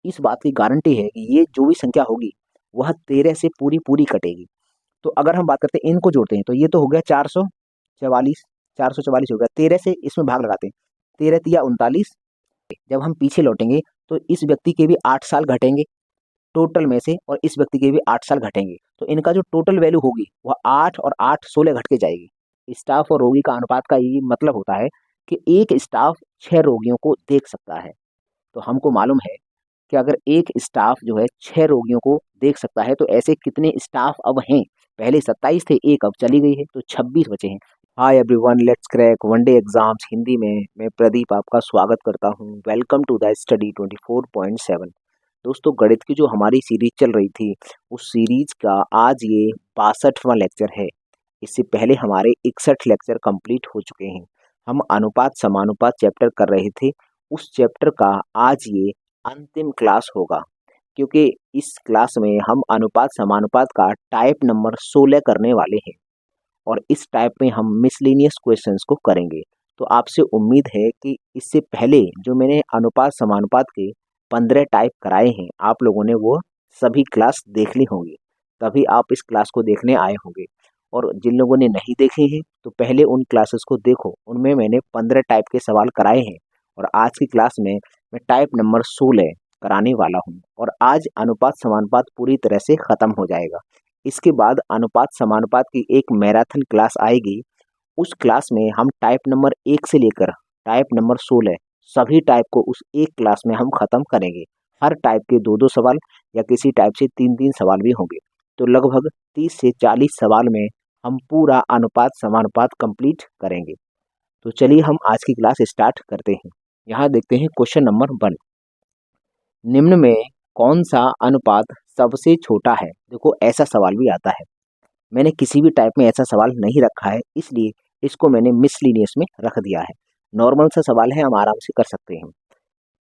इस बात की गारंटी है कि ये जो भी संख्या होगी वह 13 से पूरी पूरी कटेगी। तो अगर हम बात करते हैं इनको जोड़ते हैं तो ये तो हो गया 444, 444 हो गया। 13 से इसमें भाग लगाते हैं, 13 तिया 39। जब हम पीछे लौटेंगे तो इस व्यक्ति के भी 8 साल घटेंगे टोटल में से, और इस व्यक्ति के भी 8 साल घटेंगे। तो इनका जो टोटल वैल्यू होगी वह 8 और 8 16 घट के जाएगी। स्टाफ और रोगी का अनुपात का ये मतलब होता है कि एक स्टाफ 6 रोगियों को देख सकता है। तो हमको मालूम है कि अगर एक स्टाफ जो है 6 रोगियों को देख सकता है तो ऐसे कितने स्टाफ अब हैं। पहले 27 थे, एक अब चली गई है, तो 26 बचे हैं। Hi everyone, let's crack one day exams Hindi में। मैं प्रदीप आपका स्वागत करता हूं। Welcome to the study 24.7। दोस्तों, गणित की जो हमारी सीरीज चल रही थी उस सीरीज का आज ये 62वां लेक्चर है। इससे पहले हमारे 61 लेक्चर कंप्लीट हो चुके हैं। हम अनुपात समानुपात चैप्टर कर रहे थे। उस चैप्टर का आज ये अंतिम क्लास होगा, क्योंकि इस क्लास में हम अनुपात समानुपात का टाइप नंबर 16 करने वाले हैं और इस टाइप में हम मिसलेनियस क्वेश्चंस को करेंगे। तो आपसे उम्मीद है कि इससे पहले जो मैंने अनुपात समानुपात के 15 टाइप कराए हैं आप लोगों ने वो सभी क्लास देख ली होंगी, तभी आप इस क्लास को देखने आए होंगे। और जिन लोगों ने नहीं देखे हैं तो पहले उन क्लासेस को देखो, उनमें मैंने 15 टाइप के सवाल कराए हैं और आज की क्लास में मैं टाइप नंबर 16 कराने वाला हूँ। और आज अनुपात समानुपात पूरी तरह से ख़त्म हो जाएगा। इसके बाद अनुपात समानुपात की एक मैराथन क्लास आएगी। उस क्लास में हम टाइप नंबर 1 से लेकर टाइप नंबर 16 सभी टाइप को उस एक क्लास में हम ख़त्म करेंगे। हर टाइप के 2-2 सवाल या किसी टाइप से 3-3 सवाल भी होंगे। तो लगभग 30 से 40 सवाल में हम पूरा अनुपात समानुपात कंप्लीट करेंगे। तो चलिए हम आज की क्लास स्टार्ट करते हैं। यहाँ देखते हैं क्वेश्चन नंबर 1। निम्न में कौन सा अनुपात सबसे छोटा है? देखो, ऐसा सवाल भी आता है। मैंने किसी भी टाइप में ऐसा सवाल नहीं रखा है, इसलिए इसको मैंने मिसलिनियस में रख दिया है। नॉर्मल सा सवाल है, हम आराम से कर सकते हैं।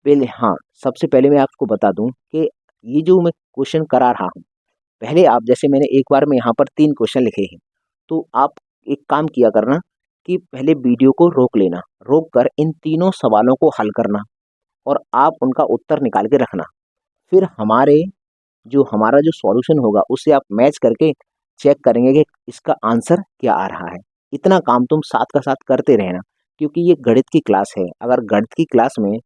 पहले हाँ, सबसे पहले मैं आपको बता दूं कि ये जो मैं क्वेश्चन करा रहा हूँ, पहले आप जैसे मैंने एक बार में यहाँ पर 3 क्वेश्चन लिखे हैं, तो आप एक काम किया करना कि पहले वीडियो को रोक लेना, रोक कर इन तीनों सवालों को हल करना और आप उनका उत्तर निकाल के रखना। फिर हमारा जो सॉल्यूशन होगा उससे आप मैच करके चेक करेंगे कि इसका आंसर क्या आ रहा है। इतना काम तुम साथ का साथ करते रहना, क्योंकि ये गणित की क्लास है। अगर गणित की क्लास में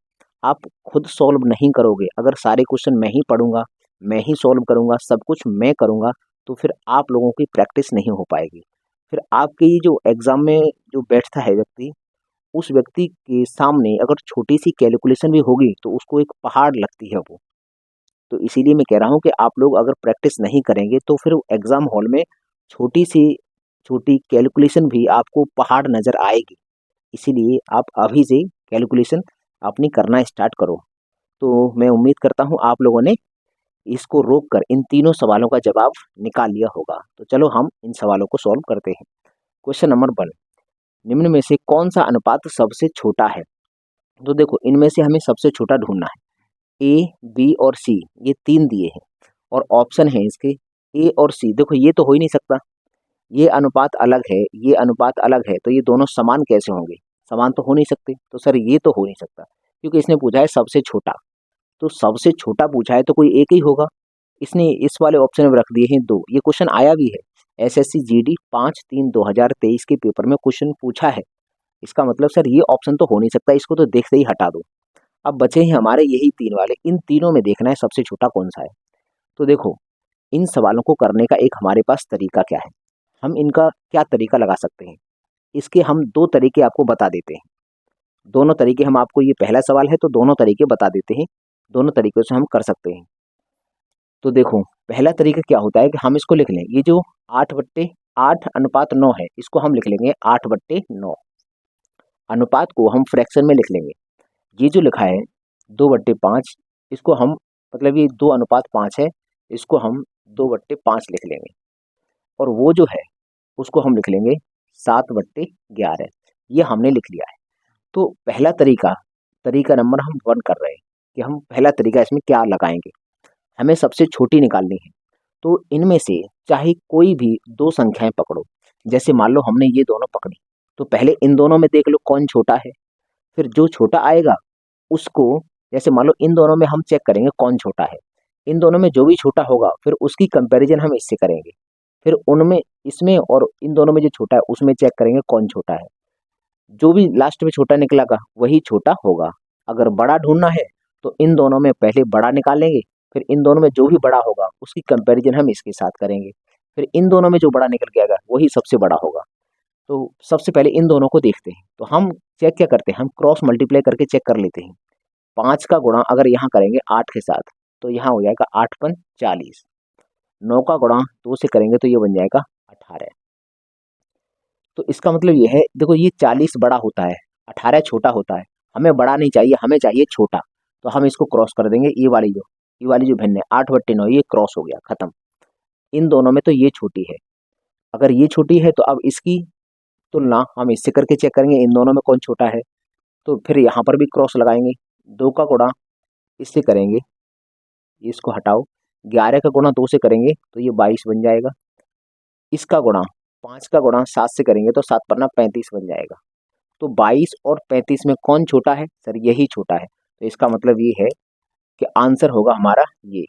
आप खुद सॉल्व नहीं करोगे, अगर सारे क्वेश्चन मैं ही पढ़ूंगा, मैं ही सॉल्व करूंगा, सब कुछ मैं करूंगा, तो फिर आप लोगों की प्रैक्टिस नहीं हो पाएगी। फिर आपके ये जो एग्जाम में जो बैठता है व्यक्ति, उस व्यक्ति के सामने अगर छोटी सी कैलकुलेशन भी होगी तो उसको एक पहाड़ लगती है वो। तो इसीलिए मैं कह रहा हूँ कि आप लोग अगर प्रैक्टिस नहीं करेंगे तो फिर एग्जाम हॉल में छोटी सी छोटी कैलकुलेशन भी आपको पहाड़ नज़र आएगी। इसीलिए आप अभी से कैलकुलेशन अपनी करना स्टार्ट करो। तो मैं उम्मीद करता हूँ आप लोगों ने इसको रोक कर इन तीनों सवालों का जवाब निकाल लिया होगा। तो चलो हम इन सवालों को सॉल्व करते हैं। Question number 1। निम्न में से कौन सा अनुपात सबसे छोटा है? तो देखो, इनमें से हमें सबसे छोटा ढूंढना है। ए, बी और सी, ये 3 दिए हैं और ऑप्शन है इसके ए और सी। देखो, ये तो हो ही नहीं सकता, ये अनुपात अलग है, ये अनुपात अलग है, तो ये दोनों समान कैसे होंगे? समान तो हो नहीं सकते। तो सर ये तो हो नहीं सकता, क्योंकि इसने पूछा है सबसे छोटा। तो सबसे छोटा पूछा है तो कोई एक ही होगा। इसने इस वाले ऑप्शन में रख दिए हैं 2। ये क्वेश्चन आया भी है एसएससी जीडी 5/3/2023 के पेपर में क्वेश्चन पूछा है। इसका मतलब सर ये ऑप्शन तो हो नहीं सकता, इसको तो देखते ही हटा दो। अब बचे हैं हमारे यही 3 वाले। इन तीनों में देखना है सबसे छोटा कौन सा है। तो देखो, इन सवालों को करने का एक हमारे पास तरीका क्या है, हम इनका क्या तरीका लगा सकते हैं। इसके हम 2 तरीके आपको बता देते हैं। दोनों तरीके हम आपको, ये पहला सवाल है तो दोनों तरीके बता देते हैं, दोनों तरीकों से हम कर सकते हैं। तो देखो, पहला तरीका क्या होता है कि हम इसको लिख लें, ये जो 8/8 अनुपात 9 है, इसको हम लिख लेंगे 8/9। अनुपात को हम फ्रैक्शन में लिख लेंगे। ये जो लिखा है 2/5, इसको हम, मतलब ये 2:5 है, इसको हम 2/5 लिख लेंगे। और वो जो है उसको हम लिख लेंगे 7/11। ये हमने लिख लिया है। तो पहला तरीका, तरीका नंबर हम 1 कर रहे हैं कि हम पहला तरीका इसमें क्या लगाएंगे। हमें सबसे छोटी निकालनी है। तो इनमें से चाहे कोई भी 2 संख्याएं पकड़ो। जैसे मान लो हमने ये दोनों पकड़ी, तो पहले इन दोनों में देख लो कौन छोटा है। फिर जो छोटा आएगा उसको जैसे मान लो इन दोनों में हम चेक करेंगे कौन छोटा है, इन दोनों में जो भी छोटा होगा फिर उसकी कंपैरिजन हम इससे करेंगे, फिर उनमें इसमें और इन दोनों में जो छोटा है उसमें चेक करेंगे कौन छोटा है, जो भी लास्ट में छोटा निकलेगा वही छोटा होगा। अगर बड़ा ढूंढना है तो इन दोनों में पहले बड़ा निकालेंगे, फिर इन दोनों में जो भी बड़ा होगा उसकी कंपैरिजन हम इसके साथ करेंगे, फिर इन दोनों में जो बड़ा निकल के आएगा वही सबसे बड़ा होगा। तो सबसे पहले इन दोनों को देखते हैं, तो हम चेक क्या करते हैं, हम क्रॉस मल्टीप्लाई करके चेक कर लेते हैं। 5 का गुणा अगर यहाँ करेंगे 8 के साथ तो यहाँ हो जाएगा 8 पन 40। 9 का गुणा 2 से करेंगे तो ये बन जाएगा 18। तो इसका मतलब ये है, देखो ये 40 बड़ा होता है, 18 छोटा होता है, हमें बड़ा नहीं चाहिए, हमें चाहिए छोटा। तो हम इसको क्रॉस कर देंगे, ये वाली जो भिन्न है 8/9 ये क्रॉस हो गया, खत्म। इन दोनों में तो ये छोटी है, अगर ये छोटी है तो अब इसकी तुलना हम इससे करके चेक करेंगे इन दोनों में कौन छोटा है, तो फिर यहाँ पर भी क्रॉस लगाएंगे। 2 का गुणा इससे करेंगे, इसको हटाओ, 11 का गुणा 2 से करेंगे तो ये 22 बन जाएगा। इसका गुणा 5 का गुणा 7 से करेंगे तो 7 पन्ना 35 बन जाएगा। तो 22 और 35 में कौन छोटा है, सर यही छोटा है। तो इसका मतलब ये है कि आंसर होगा हमारा ये,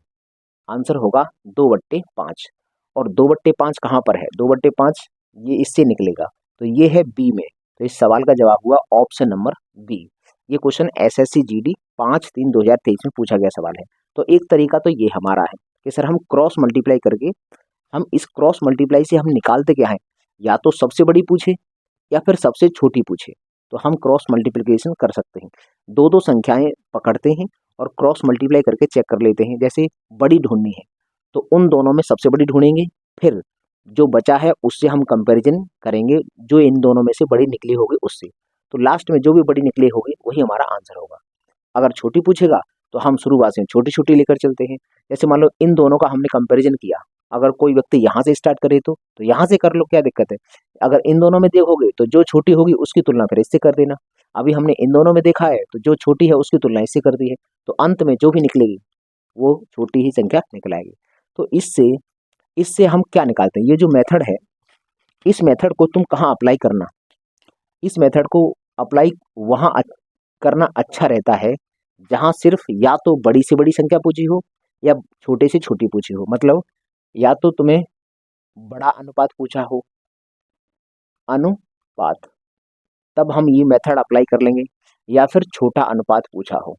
आंसर होगा 2/5। और 2/5 कहाँ पर है, 2/5 ये इससे निकलेगा, तो ये है बी में। तो इस सवाल का जवाब हुआ ऑप्शन नंबर बी। ये क्वेश्चन एसएससी जीडी 5/3/2023 में पूछा गया सवाल है। तो एक तरीका तो ये हमारा है कि सर हम क्रॉस मल्टीप्लाई करके, हम इस क्रॉस मल्टीप्लाई से हम निकालते क्या है, या तो सबसे बड़ी पूछे या फिर सबसे छोटी पूछे, तो हम क्रॉस मल्टीप्लिकेशन कर सकते हैं। दो दो संख्याएं पकड़ते हैं और क्रॉस मल्टीप्लाई करके चेक कर लेते हैं। जैसे बड़ी ढूंढनी है तो उन दोनों में सबसे बड़ी ढूंढेंगे, फिर जो बचा है उससे हम कंपैरिजन करेंगे, जो इन दोनों में से बड़ी निकली होगी उससे, तो लास्ट में जो भी बड़ी निकली होगी वही हमारा आंसर होगा। अगर छोटी पूछेगा तो हम शुरुआत से छोटी छोटी लेकर चलते हैं। जैसे मान लो इन दोनों का हमने कंपैरिजन किया, अगर कोई व्यक्ति यहाँ से स्टार्ट करे तो यहाँ से कर लो, क्या दिक्कत है। अगर इन दोनों में देखोगे तो जो छोटी होगी उसकी तुलना फिर इससे कर देना। अभी हमने इन दोनों में देखा है तो जो छोटी है उसकी तुलना इससे कर दी है, तो अंत में जो भी निकलेगी वो छोटी ही संख्या निकल आएगी। तो इससे इससे हम क्या निकालते हैं, ये जो मेथड है इस मेथड को तुम कहाँ अप्लाई करना, इस मेथड को अप्लाई वहाँ करना अच्छा रहता है जहाँ सिर्फ या तो बड़ी से बड़ी संख्या पूछी हो या छोटे से छोटी पूछी हो। मतलब या तो तुम्हें बड़ा अनुपात पूछा हो, अनुपात, तब हम ये मेथड अप्लाई कर लेंगे, या फिर छोटा अनुपात पूछा हो,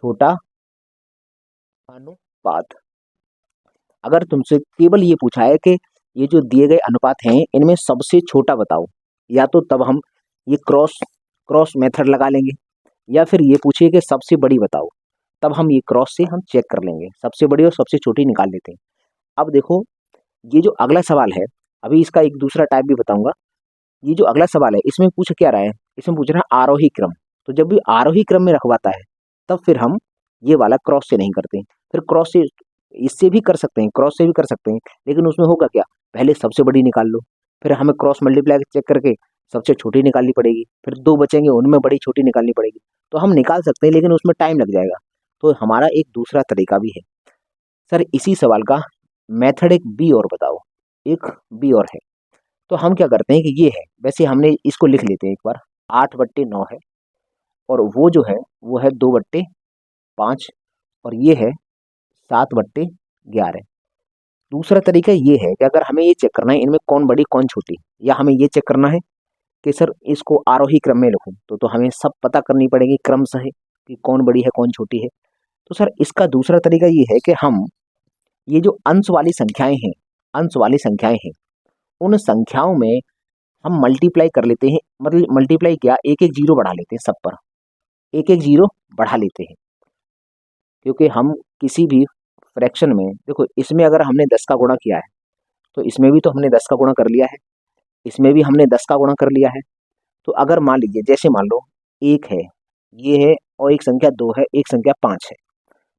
छोटा अनुपात। अगर तुमसे केवल ये पूछा है कि ये जो दिए गए अनुपात हैं इनमें सबसे छोटा बताओ, या तो तब हम ये क्रॉस क्रॉस मेथड लगा लेंगे, या फिर ये पूछिए कि सबसे बड़ी बताओ, तब हम ये क्रॉस से हम चेक कर लेंगे, सबसे बड़ी और सबसे छोटी निकाल लेते हैं। अब देखो ये जो अगला सवाल है, अभी इसका एक दूसरा टाइप भी बताऊंगा। ये जो अगला सवाल है इसमें पूछ क्या रहा है, इसमें पूछ रहा है आरोही क्रम। तो जब भी आरोही क्रम में रखवाता है तब फिर हम ये वाला क्रॉस से नहीं करते हैं। फिर क्रॉस से इससे भी कर सकते हैं, क्रॉस से भी कर सकते हैं, लेकिन उसमें होगा क्या, पहले सबसे बड़ी निकाल लो, फिर हमें क्रॉस मल्टीप्लाई चेक करके सबसे छोटी निकालनी पड़ेगी, फिर दो बचेंगे उनमें बड़ी छोटी निकालनी पड़ेगी। तो हम निकाल सकते हैं लेकिन उसमें टाइम लग जाएगा। तो हमारा एक दूसरा तरीका भी है। सर इसी सवाल का मेथड एक बी और बताओ, एक बी और है। तो हम क्या करते हैं कि ये है, वैसे हमने इसको लिख लेते हैं एक बार, 8/9 है और वो जो है वो है 2/5 और ये है 7/11। दूसरा तरीका ये है कि अगर हमें ये चेक करना है इनमें कौन बड़ी कौन छोटी, या हमें ये चेक करना है कि सर इसको आरोही क्रम में लिखूं, तो हमें सब पता करनी पड़ेगी क्रमशः कि कौन बड़ी है कौन छोटी है। तो सर इसका दूसरा तरीका ये है कि हम ये जो अंश वाली संख्याएं हैं, अंश वाली संख्याएं हैं, उन संख्याओं में हम मल्टीप्लाई कर लेते हैं। मतलब मल्टीप्लाई क्या, एक एक जीरो बढ़ा लेते हैं, सब पर एक एक जीरो बढ़ा लेते हैं। क्योंकि हम किसी भी फ्रैक्शन में, देखो इसमें अगर हमने 10 का गुणा किया है तो इसमें भी तो हमने 10 का गुणा कर लिया है, इसमें भी हमने 10 का गुणा कर लिया है। तो अगर मान लीजिए जैसे मान लो एक है, ये है, और एक संख्या 2 है, एक संख्या 5 है,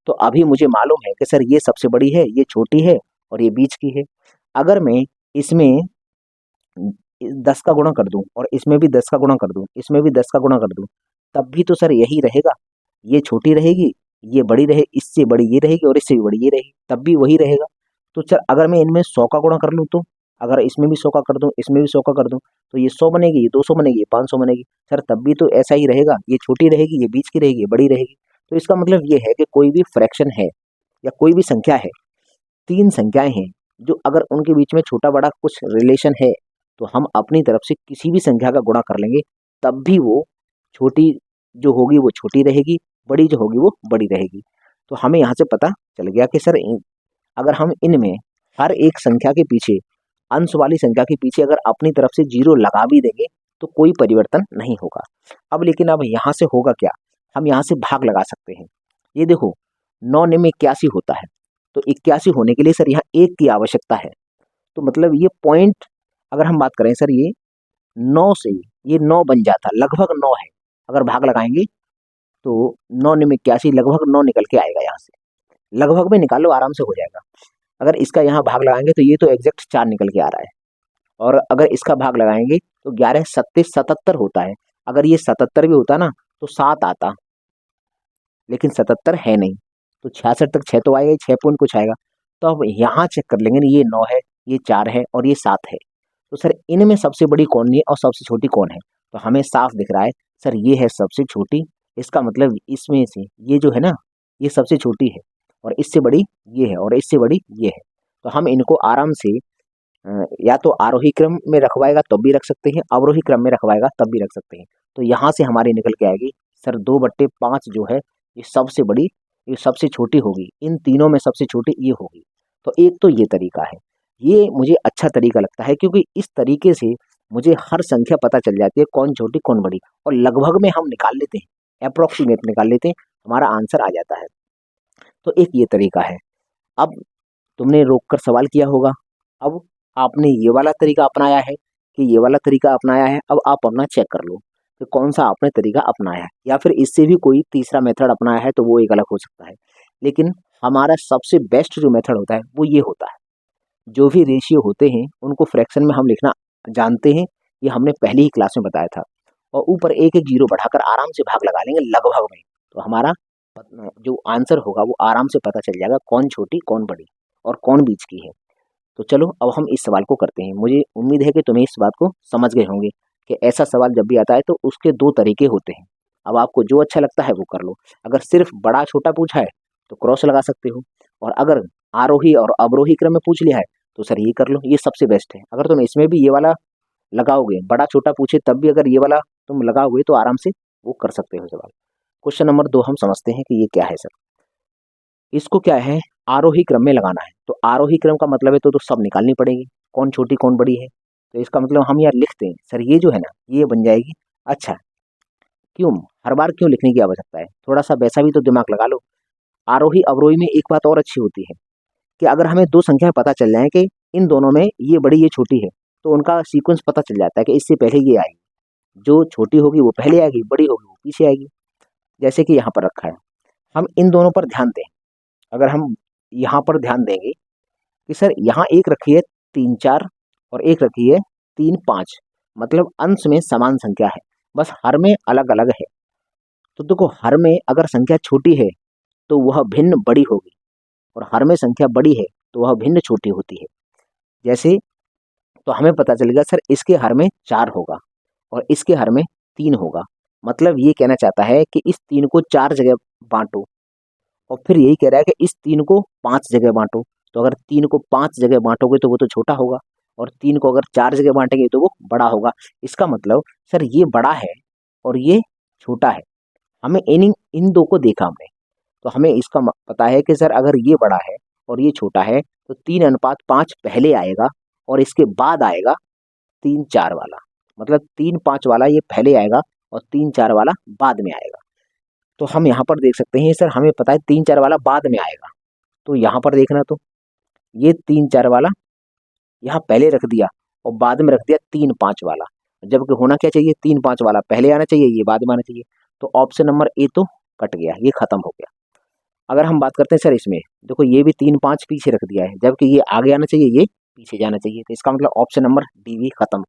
तो अभी मुझे मालूम है कि सर ये सबसे बड़ी है, ये छोटी है और ये बीच की है। अगर मैं इसमें 10 का गुणा कर दूं और इसमें भी 10 का गुणा कर दूं, इसमें भी 10 का गुणा कर दूं, तब भी तो सर यही रहेगा, ये छोटी रहेगी, ये बड़ी रहे, इससे बड़ी ये रहेगी और इससे भी बड़ी ये रहेगी, तब भी वही रहेगा। तो सर अगर मैं इनमें 100 का गुणा कर लूँ, तो अगर इसमें भी 100 का कर दूं, इसमें भी 100 का कर दूं, तो ये 100 बनेगी, ये 200 बनेगी, ये 500 बनेगी। सर तब भी तो ऐसा ही रहेगा, ये छोटी रहेगी, ये बीच की रहेगी, ये बड़ी रहेगी। तो इसका मतलब ये है कि कोई भी फ्रैक्शन है या कोई भी संख्या है, तीन संख्याएं हैं जो अगर उनके बीच में छोटा बड़ा कुछ रिलेशन है तो हम अपनी तरफ से किसी भी संख्या का गुणा कर लेंगे, तब भी वो छोटी जो होगी वो छोटी रहेगी, बड़ी जो होगी वो बड़ी रहेगी। तो हमें यहाँ से पता चल गया कि सर अगर हम इनमें हर एक संख्या के पीछे, अंश वाली संख्या के पीछे अगर अपनी तरफ से जीरो लगा भी देंगे तो कोई परिवर्तन नहीं होगा। अब लेकिन अब यहाँ से होगा क्या, हम यहाँ से भाग लगा सकते हैं। ये देखो 9 में 81 होता है, तो 81 होने के लिए सर यहाँ एक की आवश्यकता है। तो मतलब ये पॉइंट अगर हम बात करें सर, ये 9 से ये 9 बन जाता, लगभग 9 है। अगर भाग लगाएंगे तो 9 में 81 लगभग 9 निकल के आएगा। यहाँ से लगभग में निकालो, आराम से हो जाएगा। अगर इसका यहाँ भाग लगाएंगे तो ये तो एग्जैक्ट 4 निकल के आ रहा है, और अगर इसका भाग लगाएंगे तो 11 37 77 होता है। अगर ये 77 भी होता ना तो 7 आता, लेकिन 77 है नहीं, तो 66 तक 6 तो आएगा, 6 पॉइंट कुछ आएगा। तो अब यहाँ चेक कर लेंगे, ये 9 है, ये 4 है और ये 7 है। तो सर इनमें सबसे बड़ी कौन है और सबसे छोटी कौन है? तो हमें साफ दिख रहा है सर, ये है सबसे छोटी। इसका मतलब इसमें से ये जो है ना, ये सबसे छोटी है, और इससे बड़ी ये है, और इससे बड़ी ये है। तो हम इनको आराम से या तो आरोही क्रम में रखवाएगा तब भी रख सकते हैं, अवरोही क्रम में रखवाएगा तब भी रख सकते हैं। तो यहाँ से हमारी निकल के आएगी सर 2/5 जो है ये सबसे बड़ी, ये सबसे छोटी होगी। इन तीनों में सबसे छोटी ये होगी। तो एक तो ये तरीका है, ये मुझे अच्छा तरीका लगता है, क्योंकि इस तरीके से मुझे हर संख्या पता चल जाती है कौन छोटी कौन बड़ी, और लगभग में हम निकाल लेते हैं, अप्रोक्सीमेट निकाल लेते हैं, हमारा आंसर आ जाता है। तो एक ये तरीका है। अब तुमने रोक कर सवाल किया होगा, अब आपने ये वाला तरीका अपनाया है कि ये वाला तरीका अपनाया है, अब आप अपना चेक कर लो कि कौन सा आपने तरीका अपनाया है, या फिर इससे भी कोई तीसरा मेथड अपनाया है तो वो एक अलग हो सकता है। लेकिन हमारा सबसे बेस्ट जो मेथड होता है वो ये होता है, जो भी रेशियो होते हैं उनको फ्रैक्शन में हम लिखना जानते हैं, ये हमने पहली ही क्लास में बताया था, और ऊपर एक एक जीरो बढ़ाकर आराम से भाग लगा लेंगे लगभग में, तो हमारा जो आंसर होगा वो आराम से पता चल जाएगा कौन छोटी कौन बड़ी और कौन बीच की है। तो चलो अब हम इस सवाल को करते हैं। मुझे उम्मीद है कि तुम्हें इस बात को समझ गए होंगे कि ऐसा सवाल जब भी आता है तो उसके दो तरीके होते हैं। अब आपको जो अच्छा लगता है वो कर लो। अगर सिर्फ बड़ा छोटा पूछा है तो क्रॉस लगा सकते हो, और अगर आरोही और अवरोही क्रम में पूछ लिया है तो सर ये कर लो, ये सबसे बेस्ट है। अगर तुम इसमें भी ये वाला लगाओगे, बड़ा छोटा पूछे तब भी अगर ये वाला तुम लगाओगे तो आराम से वो कर सकते हो सवाल। क्वेश्चन नंबर 2 हम समझते हैं कि ये क्या है सर। इसको क्या है, आरोही क्रम में लगाना है। तो आरोही क्रम का मतलब है तो सब निकालनी पड़ेगी, कौन छोटी कौन बड़ी है। तो इसका मतलब हम यार लिखते हैं सर, ये जो है ना ये बन जाएगी। अच्छा, क्यों हर बार क्यों लिखने की आवश्यकता है, थोड़ा सा वैसा भी तो दिमाग लगा लो। आरोही अवरोही में एक बात और अच्छी होती है कि अगर हमें दो संख्याएं पता चल जाए कि इन दोनों में ये बड़ी ये छोटी है, तो उनका सीक्वेंस पता चल जाता है कि इससे पहले ये आएगी, जो छोटी होगी वो पहले आएगी, बड़ी होगी वो पीछे आएगी। जैसे कि यहाँ पर रखा है, हम इन दोनों पर ध्यान दें। अगर हम यहाँ पर ध्यान देंगे कि सर यहाँ एक रखी है 3 4 और एक रखी है 3 5, मतलब अंश में समान संख्या है, बस हर में अलग अलग है। तो देखो हर में अगर संख्या छोटी है तो वह भिन्न बड़ी होगी, और हर में संख्या बड़ी है तो वह भिन्न छोटी होती है। जैसे तो हमें पता चलेगा सर इसके हर में 4 होगा और इसके हर में 3 होगा। मतलब ये कहना चाहता है कि इस 3 को 4 जगह बांटो, और फिर यही कह रहा है कि इस 3 को 5 जगह बांटो। तो अगर 3 को 5 जगह बांटोगे तो वो तो छोटा होगा, और 3 को अगर 4 जगह बांटेंगे तो वो बड़ा होगा। इसका मतलब सर ये बड़ा है और ये छोटा है। हमें इन इन दो को देखा हमने, तो हमें इसका पता है कि सर अगर ये बड़ा है और ये छोटा है तो 3:5 पहले आएगा और इसके बाद आएगा 3 4 वाला। मतलब 3 5 वाला ये पहले आएगा और 3 4 वाला बाद में आएगा। तो हम यहाँ पर देख सकते हैं सर, हमें पता है 3 4 वाला बाद में आएगा, तो यहाँ पर देखना, तो ये 3 4 वाला यहाँ पहले रख दिया और बाद में रख दिया 3 5 वाला, जबकि होना क्या चाहिए, 3 5 वाला पहले आना चाहिए, ये बाद में आना चाहिए। तो ऑप्शन नंबर ए तो कट गया, ये खत्म हो गया। अगर हम बात करते हैं सर इसमें, देखो ये भी 3 5 पीछे रख दिया है, जबकि ये आगे आना चाहिए, ये पीछे जाना चाहिए। तो इसका मतलब ऑप्शन नंबर डी भी खत्म।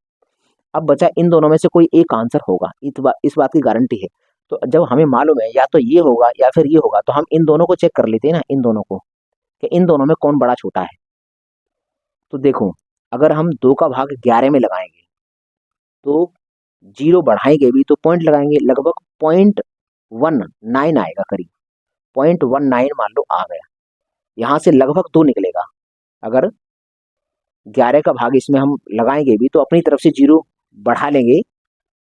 अब बचा इन दोनों में से कोई एक आंसर होगा, इस बात की गारंटी है। तो जब हमें मालूम है या तो ये होगा या फिर ये होगा, तो हम इन दोनों को चेक कर लेते हैं ना, इन दोनों को, कि इन दोनों में कौन बड़ा छोटा है। तो देखो अगर हम 2 का भाग 11 में लगाएंगे तो जीरो बढ़ाएंगे भी तो पॉइंट लगाएंगे, लगभग 0.19 आएगा करीब। 0.19 मान लो आ गया। यहाँ से लगभग 2 निकलेगा। अगर 11 का भाग इसमें हम लगाएंगे भी तो अपनी तरफ से 0 बढ़ा लेंगे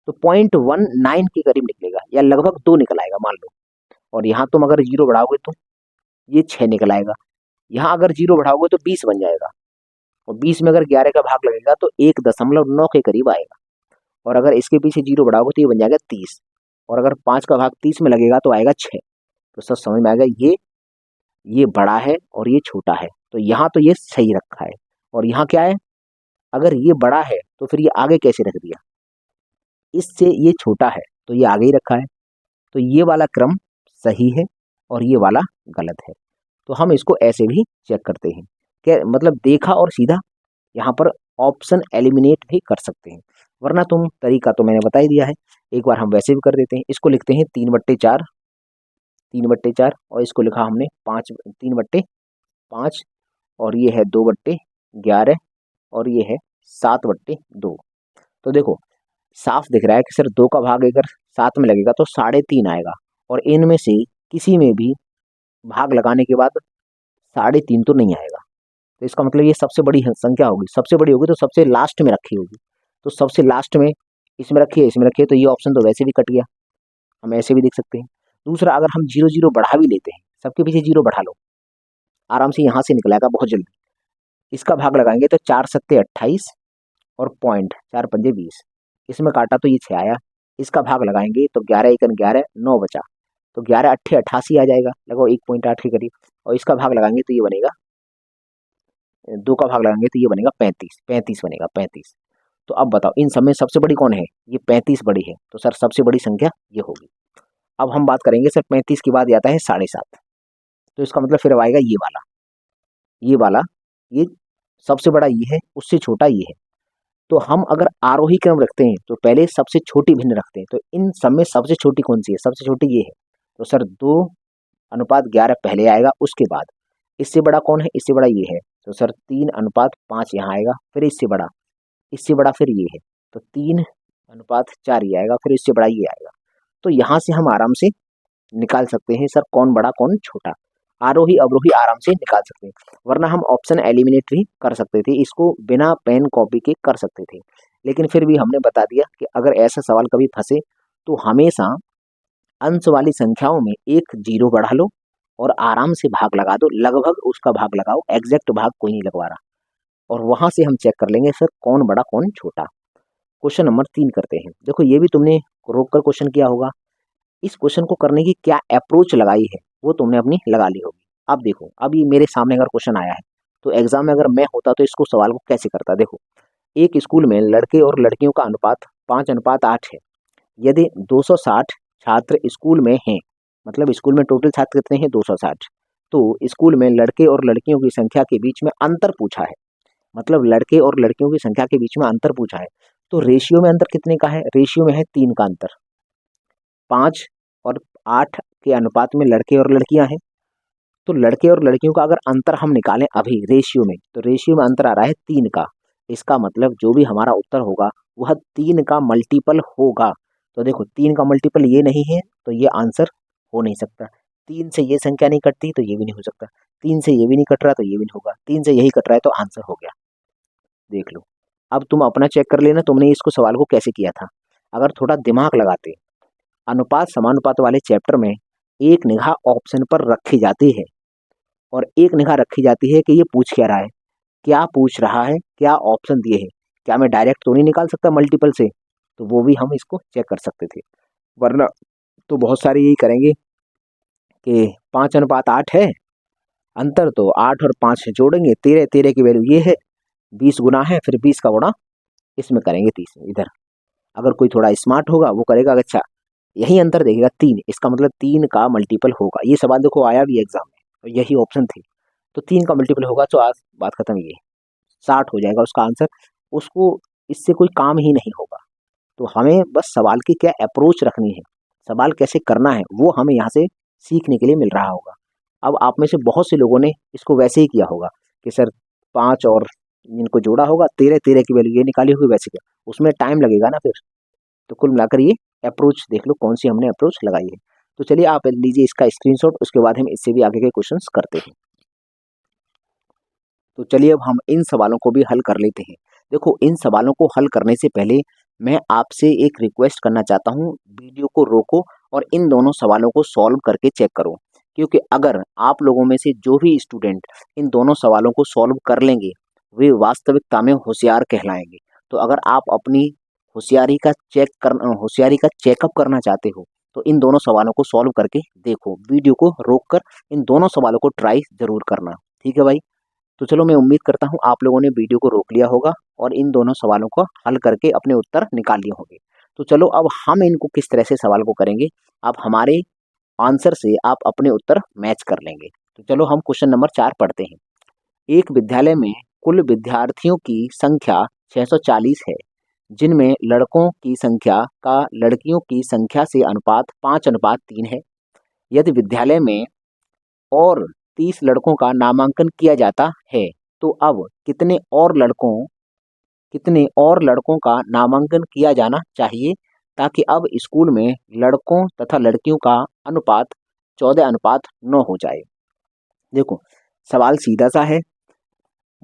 तो 0.19 के करीब निकलेगा, या लगभग 2 निकल आएगा मान लो। और यहाँ तुम अगर 0 बढ़ाओगे तो ये 6 निकल आएगा। यहाँ अगर 0 बढ़ाओगे तो 20 बन जाएगा, और 20 में अगर 11 का भाग लगेगा तो 1.9 के करीब आएगा। और अगर इसके पीछे 0 बढ़ाओगे तो ये बन जाएगा 30, और अगर 5 का भाग 30 में लगेगा तो आएगा 6। तो सब समझ में आएगा ये बड़ा है और ये छोटा है, तो यहाँ तो ये सही रखा है। और यहाँ क्या है, अगर ये बड़ा है तो फिर ये आगे कैसे रख दिया, इससे ये छोटा है तो ये आगे ही रखा है। तो ये वाला क्रम सही है और ये वाला गलत है। तो हम इसको ऐसे भी चेक करते हैं कि मतलब देखा और सीधा यहाँ पर ऑप्शन एलिमिनेट भी कर सकते हैं, वरना तुम तरीका तो मैंने बता ही दिया है। एक बार हम वैसे भी कर देते हैं। इसको लिखते हैं 3/4, 3/4, और इसको लिखा हमने 3/5, और ये है 2/11, और ये है 7/2। तो देखो साफ दिख रहा है कि सर 2 का भाग अगर 7 में लगेगा तो 3.5 आएगा, और इनमें से किसी में भी भाग लगाने के बाद 3.5 तो नहीं आएगा। तो इसका मतलब ये सबसे बड़ी संख्या होगी, सबसे बड़ी होगी तो सबसे लास्ट में रखी होगी। तो सबसे लास्ट में इसमें रखिए, इसमें रखिए, तो ये ऑप्शन तो वैसे भी कट गया, हम ऐसे भी देख सकते हैं। दूसरा, अगर हम 0 बढ़ा भी लेते हैं, सबके पीछे 0 बढ़ा लो, आराम से यहाँ से निकलेगा बहुत जल्दी। इसका भाग लगाएंगे तो 4 सत्ते 28 और पॉइंट 4 पंजे 20, इसमें काटा तो ये 6 आया। इसका भाग लगाएंगे तो 11 एकन 11, 9 बचा, तो 11 अट्ठे 88 आ जाएगा, लगभग 1.8 के करीब। और इसका भाग लगाएंगे तो ये बनेगा, 2 का भाग लगाएंगे तो ये बनेगा 35 बनेगा 35। तो अब बताओ इन सब में सबसे बड़ी कौन है, ये 35 बड़ी है, तो सर सबसे बड़ी संख्या ये होगी। अब हम बात करेंगे सर 35 के बाद आता है 7.5, तो इसका मतलब फिर आएगा ये वाला, ये सबसे बड़ा ये है, उससे छोटा ये है। तो हम अगर आरोही क्रम रखते हैं तो पहले सबसे छोटी भिन्न रखते हैं, तो इन सब में सबसे छोटी कौन सी है, सबसे छोटी ये है। तो सर 2:11 पहले आएगा, उसके बाद इससे बड़ा कौन है, इससे बड़ा ये है, तो सर 3:5 यहाँ आएगा, फिर इससे बड़ा फिर ये है, तो 3:4 ये आएगा, फिर इससे बड़ा ये आएगा। तो यहाँ से हम आराम से निकाल सकते हैं सर कौन बड़ा कौन छोटा, आरोही अवरोही आराम से निकाल सकते हैं। वरना हम ऑप्शन एलिमिनेट भी कर सकते थे, इसको बिना पेन कॉपी के कर सकते थे, लेकिन फिर भी हमने बता दिया कि अगर ऐसा सवाल कभी फंसे तो हमेशा अंश वाली संख्याओं में एक 0 बढ़ा लो और आराम से भाग लगा दो, लगभग उसका भाग लगाओ, एग्जैक्ट भाग कोई नहीं लगवा रहा, और वहां से हम चेक कर लेंगे सर कौन बड़ा कौन छोटा। क्वेश्चन नंबर 3 करते हैं। देखो ये भी तुमने रोक कर क्वेश्चन किया होगा, इस क्वेश्चन को करने की क्या अप्रोच लगाई है वो तुमने अपनी लगा ली होगी। अब देखो, अब ये मेरे सामने अगर क्वेश्चन आया है तो एग्जाम में अगर मैं होता तो इसको सवाल को कैसे करता। देखो, एक स्कूल में लड़के और लड़कियों का अनुपात 5:8 है। यदि 260 छात्र स्कूल में हैं, मतलब स्कूल में टोटल छात्र कितने हैं, 260, तो स्कूल में लड़के और लड़कियों की संख्या के बीच में अंतर पूछा है, मतलब लड़के और लड़कियों की संख्या के बीच में अंतर पूछा है। तो रेशियो में अंतर कितने का है, रेशियो में है 3 का अंतर, 5 और 8 के अनुपात में लड़के और लड़कियां हैं। तो लड़के और लड़कियों का अगर अंतर हम निकालें अभी रेशियो में, तो रेशियो में अंतर आ रहा है 3 का। इसका मतलब जो भी हमारा उत्तर होगा वह 3 का मल्टीपल होगा। तो देखो 3 का मल्टीपल ये नहीं है तो ये आंसर हो नहीं सकता। 3 से ये संख्या नहीं कटती तो ये भी नहीं हो सकता, 3 से ये भी नहीं कट रहा तो ये भी नहीं होगा, 3 से यही कट रहा है तो आंसर हो गया। देख लो, अब तुम अपना चेक कर लेना तुमने इसको सवाल को कैसे किया था। अगर थोड़ा दिमाग लगाते, अनुपात समानुपात वाले चैप्टर में एक निगाह ऑप्शन पर रखी जाती है, और एक निगाह रखी जाती है कि ये पूछ क्या रहा है, क्या पूछ रहा है, क्या ऑप्शन दिए हैं, क्या मैं डायरेक्ट तो नहीं निकाल सकता मल्टीपल से, तो वो भी हम इसको चेक कर सकते थे। वरना तो बहुत सारे यही करेंगे कि 5:8 है, अंतर तो 8 और 5 जोड़ेंगे, 13 की वैल्यू ये है, 20 गुना है, फिर 20 का गुणा इसमें करेंगे 30 इधर। अगर कोई थोड़ा स्मार्ट होगा वो करेगा अच्छा यही अंतर देखेगा 3, इसका मतलब 3 का मल्टीपल होगा। ये सवाल देखो आया भी एग्जाम में, तो यही ऑप्शन थे, तो 3 का मल्टीपल होगा, तो आज बात खत्म। ये 60 हो जाएगा उसका आंसर, उसको इससे कोई काम ही नहीं होगा। तो हमें बस सवाल की क्या अप्रोच रखनी है, सवाल कैसे करना है, वो हमें यहाँ से सीखने के लिए मिल रहा होगा। अब आप में से बहुत से लोगों ने इसको वैसे ही किया होगा कि सर 5 और इनको जोड़ा होगा, 13 की वैल्यू ये निकाली होगी, वैसे क्या उसमें टाइम लगेगा ना फिर। तो कुल मिलाकर ये अप्रोच देख लो कौन सी हमने अप्रोच लगाई है। तो चलिए आप लीजिए इसका स्क्रीनशॉट, उसके बाद हम इससे भी आगे के क्वेश्चंस करते हैं। तो चलिए अब हम इन सवालों को भी हल कर लेते हैं। देखो, इन सवालों को हल करने से पहले मैं आपसे एक रिक्वेस्ट करना चाहता हूँ, वीडियो को रोको और इन दोनों सवालों को सॉल्व करके चेक करो, क्योंकि अगर आप लोगों में से जो भी स्टूडेंट इन दोनों सवालों को सॉल्व कर लेंगे वे वास्तविकता में होशियार कहलाएंगे। तो अगर आप अपनी होशियारी का चेकअप करना चाहते हो तो इन दोनों सवालों को सॉल्व करके देखो, वीडियो को रोक कर इन दोनों सवालों को ट्राई जरूर करना। ठीक है भाई? तो चलो, मैं उम्मीद करता हूँ आप लोगों ने वीडियो को रोक लिया होगा और इन दोनों सवालों को हल करके अपने उत्तर निकाल लिए होंगे। तो चलो अब हम इनको किस तरह से सवाल को करेंगे, आप हमारे आंसर से आप अपने उत्तर मैच कर लेंगे। तो चलो हम क्वेश्चन नंबर 4 पढ़ते हैं। एक विद्यालय में कुल विद्यार्थियों की संख्या 640 है, जिनमें लड़कों की संख्या का लड़कियों की संख्या से अनुपात 5:3 है। यदि विद्यालय में और 30 लड़कों का नामांकन किया जाता है तो अब कितने और लड़कों का नामांकन किया जाना चाहिए ताकि अब स्कूल में लड़कों तथा लड़कियों का अनुपात 14:9 हो जाए। देखो, सवाल सीधा सा है।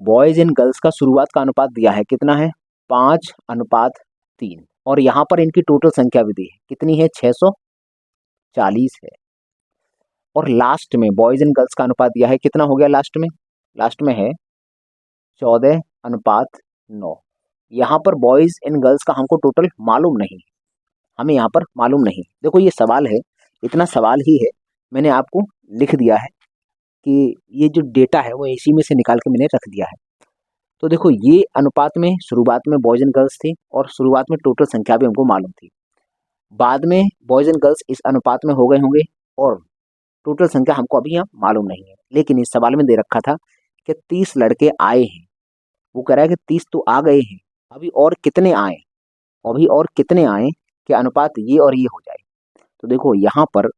बॉयज एंड गर्ल्स का शुरुआत का अनुपात दिया है, कितना है? 5:3। और यहाँ पर इनकी टोटल संख्या भी दी है, कितनी है? 640 है। और लास्ट में बॉयज एंड गर्ल्स का अनुपात दिया है, कितना हो गया लास्ट में? लास्ट में है 14:9। यहाँ पर बॉयज एंड गर्ल्स का हमको टोटल मालूम नहीं, हमें यहाँ पर मालूम नहीं। देखो, ये सवाल है, इतना सवाल ही है, मैंने आपको लिख दिया है कि ये जो डेटा है वो इसी में से निकाल के मैंने रख दिया है। तो देखो, ये अनुपात में शुरुआत में बॉयज एंड गर्ल्स थे और शुरुआत में टोटल संख्या भी हमको मालूम थी। बाद में बॉयज एंड गर्ल्स इस अनुपात में हो गए होंगे और टोटल संख्या हमको अभी यहाँ मालूम नहीं है। लेकिन इस सवाल में दे रखा था कि 30 लड़के आए हैं, वो कह रहा है कि 30 तो आ गए हैं, अभी और कितने आए, अभी और कितने आए कि अनुपात ये और ये हो जाए। तो देखो, यहाँ पर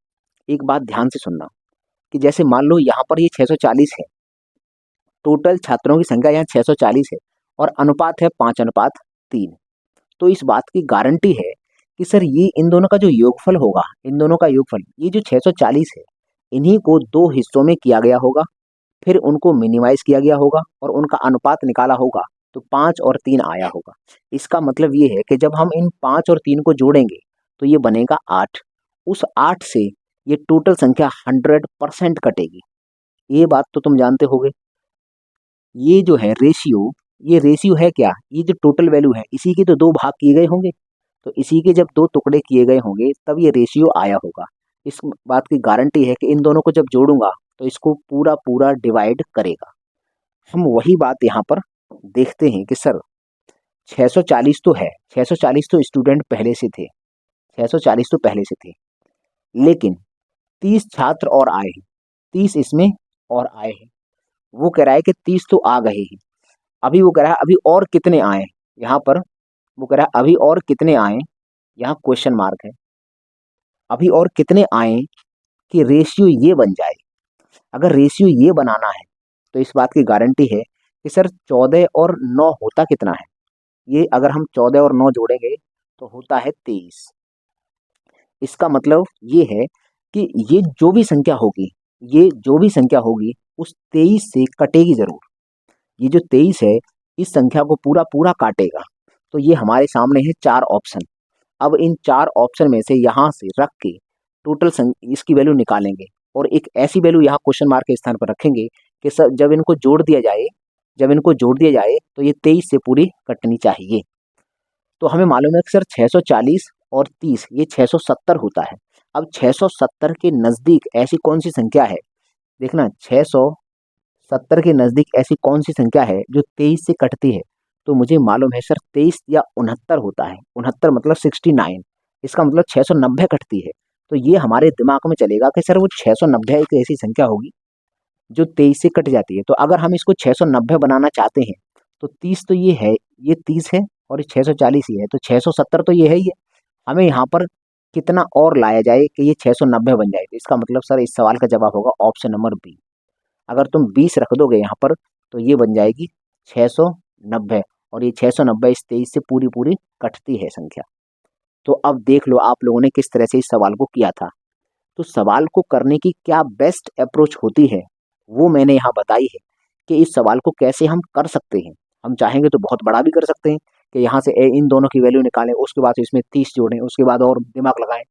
एक बात ध्यान से सुनना कि जैसे मान लो यहाँ पर ये 640 है, टोटल छात्रों की संख्या यहाँ 640 है और अनुपात है 5:3। तो इस बात की गारंटी है कि सर ये इन दोनों का जो योगफल होगा, इन दोनों का योगफल, ये जो 640 है, इन्हीं को दो हिस्सों में किया गया होगा, फिर उनको मिनिमाइज किया गया होगा और उनका अनुपात निकाला होगा तो 5 और 3 आया होगा। इसका मतलब ये है कि जब हम इन 5 और 3 को जोड़ेंगे तो ये बनेगा 8। उस 8 से ये टोटल संख्या 100% कटेगी। ये बात तो तुम जानते होगे। ये जो है रेशियो, ये रेशियो है क्या? ये जो टोटल वैल्यू है इसी के तो दो भाग किए गए होंगे, तो इसी के जब दो टुकड़े किए गए होंगे तब ये रेशियो आया होगा। इस बात की गारंटी है कि इन दोनों को जब जोड़ूंगा तो इसको पूरा पूरा डिवाइड करेगा। हम वही बात यहाँ पर देखते हैं कि सर 640 तो है, 640 तो स्टूडेंट पहले से थे, 640 तो पहले से थे, लेकिन 30 छात्र और आए हैं, 30 इसमें और आए हैं। वो कह रहा है कि 30 तो आ गए हैं, अभी वो कह रहा है अभी और कितने आए, यहाँ पर वो कह रहा है अभी और कितने आए, यहाँ क्वेश्चन मार्क है, अभी और कितने आए कि रेशियो ये बन जाए। अगर रेशियो ये बनाना है तो इस बात की गारंटी है कि सर 14 और 9 होता कितना है? ये अगर हम 14 और 9 जोड़ेंगे तो होता है 23। इसका मतलब ये है कि ये जो भी संख्या होगी उस 23 से कटेगी जरूर। ये जो 23 है इस संख्या को पूरा पूरा काटेगा। तो ये हमारे सामने है 4 ऑप्शन। अब इन 4 ऑप्शन में से यहाँ से रख के टोटल इसकी वैल्यू निकालेंगे और एक ऐसी वैल्यू यहाँ क्वेश्चन मार्क के स्थान पर रखेंगे कि सर जब इनको जोड़ दिया जाए तो ये 23 से पूरी कटनी चाहिए। तो हमें मालूम है कि सर 640 और 30 ये 670 होता है। अब 670 के नज़दीक ऐसी कौन सी संख्या है, देखना 670 के नज़दीक ऐसी कौन सी संख्या है जो 23 से कटती है? तो मुझे मालूम है सर 23 या 69 होता है। 69 मतलब 69, इसका मतलब 690 कटती है। तो ये हमारे दिमाग में चलेगा कि सर वो 690 एक ऐसी संख्या होगी जो 23 से कट जाती है। तो अगर हम इसको 690 बनाना चाहते हैं तो 30 तो ये है, ये 30 है और ये 640 ही है, तो 670 तो ये है ही है। हमें यहाँ पर कितना और लाया जाए कि ये 690 बन जाए? तो इसका मतलब सर इस सवाल का जवाब होगा ऑप्शन नंबर बी। अगर तुम 20 रख दोगे यहाँ पर तो ये बन जाएगी 690 और ये 690 इस 23 से पूरी पूरी कटती है संख्या। तो अब देख लो आप लोगों ने किस तरह से इस सवाल को किया था। तो सवाल को करने की क्या बेस्ट अप्रोच होती है वो मैंने यहाँ बताई है कि इस सवाल को कैसे हम कर सकते हैं। हम चाहेंगे तो बहुत बड़ा भी कर सकते हैं कि यहाँ से इन दोनों की वैल्यू निकालें, उसके बाद इसमें 30 जोड़ें, उसके बाद और दिमाग लगाएं।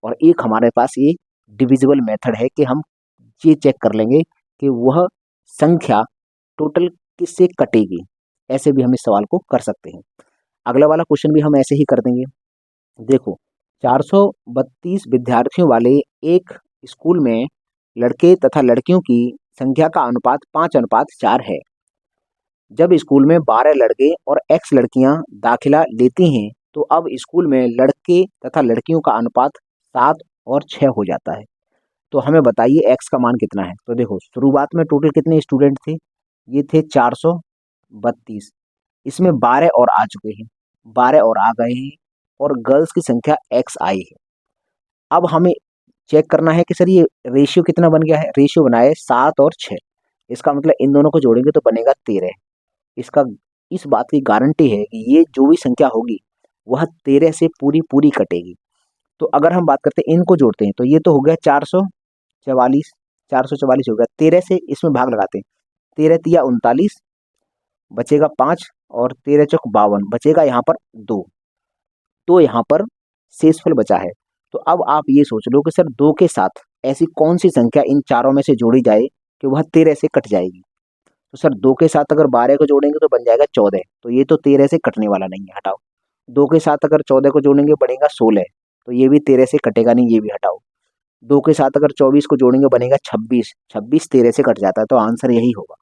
और एक हमारे पास ये डिविजिबल मेथड है कि हम ये चेक कर लेंगे कि वह संख्या टोटल किससे कटेगी। ऐसे भी हम इस सवाल को कर सकते हैं। अगला वाला क्वेश्चन भी हम ऐसे ही कर देंगे। देखो, 432 विद्यार्थियों वाले एक स्कूल में लड़के तथा लड़कियों की संख्या का अनुपात 5:4 है। जब स्कूल में 12 लड़के और x लड़कियां दाखिला लेती हैं तो अब स्कूल में लड़के तथा लड़कियों का अनुपात 7:6 हो जाता है। तो हमें बताइए x का मान कितना है। तो देखो, शुरुआत में टोटल कितने स्टूडेंट थे, ये थे 432। इसमें 12 और आ चुके हैं, 12 और आ गए हैं और गर्ल्स की संख्या x आई है। अब हमें चेक करना है कि सर ये रेशियो कितना बन गया है। रेशियो बना है 7 और 6। इसका मतलब इन दोनों को जोड़ेंगे तो बनेगा 13। इसका इस बात की गारंटी है कि ये जो भी संख्या होगी वह 13 से पूरी पूरी कटेगी। तो अगर हम बात करते हैं, इनको जोड़ते हैं, तो ये तो हो गया 444, 444 हो गया। 13 से इसमें भाग लगाते हैं, 13 तिया 39, बचेगा 5 और 13 चौक 52, बचेगा यहाँ पर 2। तो यहाँ पर शेषफल बचा है। तो अब आप ये सोच लो कि सर 2 के साथ ऐसी कौन सी संख्या इन चारों में से जोड़ी जाए कि वह 13 से कट जाएगी। तो सर 2 के साथ अगर 12 को जोड़ेंगे तो बन जाएगा 14। तो ये तो 13 से कटने वाला नहीं है, हटाओ। 2 के साथ अगर 14 को जोड़ेंगे बनेगा 16। तो ये भी 13 से कटेगा नहीं, ये भी हटाओ। 2 के साथ अगर 24 को जोड़ेंगे बनेगा 26। 26 13 से कट जाता है, तो आंसर यही होगा।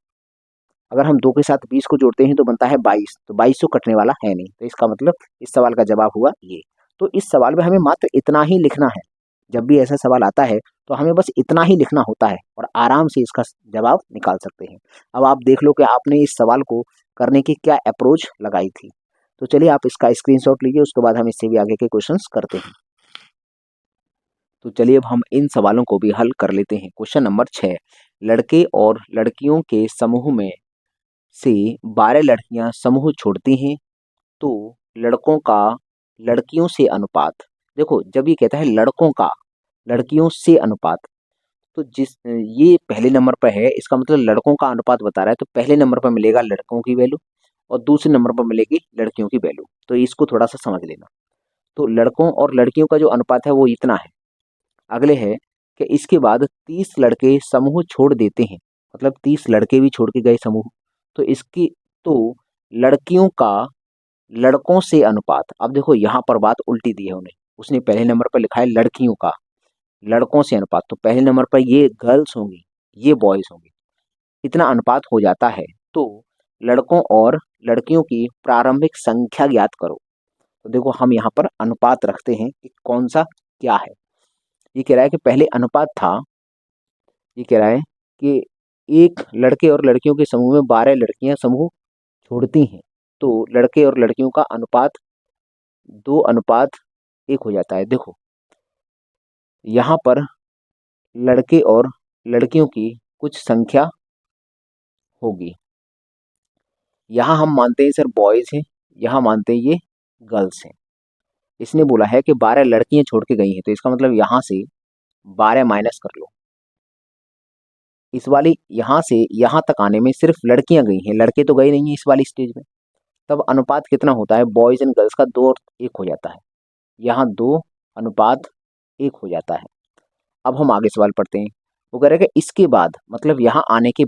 अगर हम 2 के साथ 20 को जोड़ते हैं तो बनता है 22। तो 22 तो कटने वाला है नहीं। तो इसका मतलब इस सवाल का जवाब हुआ ये। तो इस सवाल में हमें मात्र इतना ही लिखना है। जब भी ऐसा सवाल आता है तो हमें बस इतना ही लिखना होता है और आराम से इसका जवाब निकाल सकते हैं। अब आप देख लो कि आपने इस सवाल को करने की क्या अप्रोच लगाई थी। तो चलिए आप इसका स्क्रीनशॉट लीजिए, उसके बाद हम इससे भी आगे के क्वेश्चंस करते हैं। तो चलिए अब हम इन सवालों को भी हल कर लेते हैं। क्वेश्चन नंबर 6, लड़के और लड़कियों के समूह में से 12 लड़कियां समूह छोड़ती हैं तो लड़कों का लड़कियों से अनुपात। देखो, जब ये कहता है लड़कों का लड़कियों से अनुपात, तो जिस ये पहले नंबर पर है, इसका मतलब लड़कों का अनुपात बता रहा है। तो पहले नंबर पर मिलेगा लड़कों की वैल्यू और दूसरे नंबर पर मिलेगी लड़कियों की वैल्यू। तो इसको थोड़ा सा समझ लेना। तो लड़कों और लड़कियों का जो अनुपात है वो इतना है। अगले है कि इसके बाद 30 लड़के समूह छोड़ देते हैं, मतलब 30 लड़के भी छोड़ के गए समूह। तो इसकी तो लड़कियों का लड़कों से अनुपात। अब देखो यहाँ पर बात उल्टी दी है उन्हें। उसने पहले नंबर पर लिखा है लड़कियों का लड़कों से अनुपात, तो पहले नंबर पर ये गर्ल्स होंगी, ये बॉयज होंगे। इतना अनुपात हो जाता है तो लड़कों और लड़कियों की प्रारंभिक संख्या ज्ञात करो। तो देखो, हम यहाँ पर अनुपात रखते हैं कि कौन सा क्या है। ये कह रहा है कि पहले अनुपात था, ये कह रहा है कि एक लड़के और लड़कियों के समूह में 12 लड़कियां समूह छोड़ती हैं तो लड़के और लड़कियों का अनुपात 2:1 हो जाता है। देखो, यहाँ पर लड़के और लड़कियों की कुछ संख्या होगी। यहाँ हम मानते हैं सर बॉयज हैं, यहाँ मानते हैं ये गर्ल्स हैं। इसने बोला है कि 12 लड़कियां छोड़ के गई हैं, तो इसका मतलब यहाँ से 12 माइनस कर लो। इस वाली यहाँ से यहाँ तक आने में सिर्फ लड़कियां गई हैं, लड़के तो गए नहीं है इस वाली स्टेज में। तब अनुपात कितना होता है, बॉयज एंड गर्ल्स का 2:1 हो जाता है। यहाँ 2:1 हो जाता है। अब हम आगे सवाल पढ़ते हैं। वो कह रहे हैं कि इसके बाद, मतलब यहाँ आने के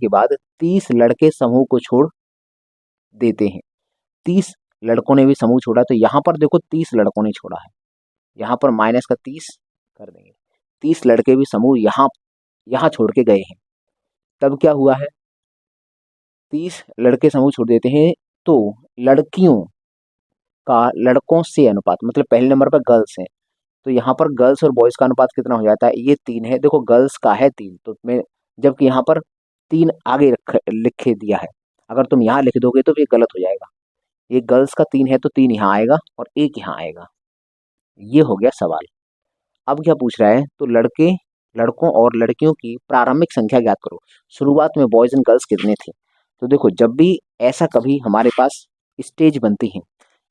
बाद 30 लड़के समूह को छोड़ देते हैं। 30 लड़कों ने भी समूह छोड़ा, तो यहाँ पर देखो 30 लड़कों ने छोड़ा है, यहाँ पर माइनस का 30 कर देंगे। 30 लड़के भी समूह यहाँ छोड़ के गए हैं। तब क्या हुआ है, 30 लड़के समूह छोड़ देते हैं तो लड़कियों का लड़कों से अनुपात, मतलब पहले नंबर पर गर्ल्स हैं, तो यहाँ पर गर्ल्स और बॉयज का अनुपात कितना हो जाता है, ये 3 है। देखो, गर्ल्स का है 3, तो मैं जबकि यहाँ पर 3 आगे लिखे दिया है। अगर तुम यहाँ लिख दोगे तो फिर गलत हो जाएगा। ये गर्ल्स का 3 है तो 3 यहाँ आएगा और 1 यहाँ आएगा। ये हो गया सवाल। अब क्या पूछ रहा है, तो लड़कों और लड़कियों की प्रारंभिक संख्या ज्ञात करो। शुरुआत में बॉयज एंड गर्ल्स कितने थे। तो देखो, जब भी ऐसा कभी हमारे पास स्टेज बनती है,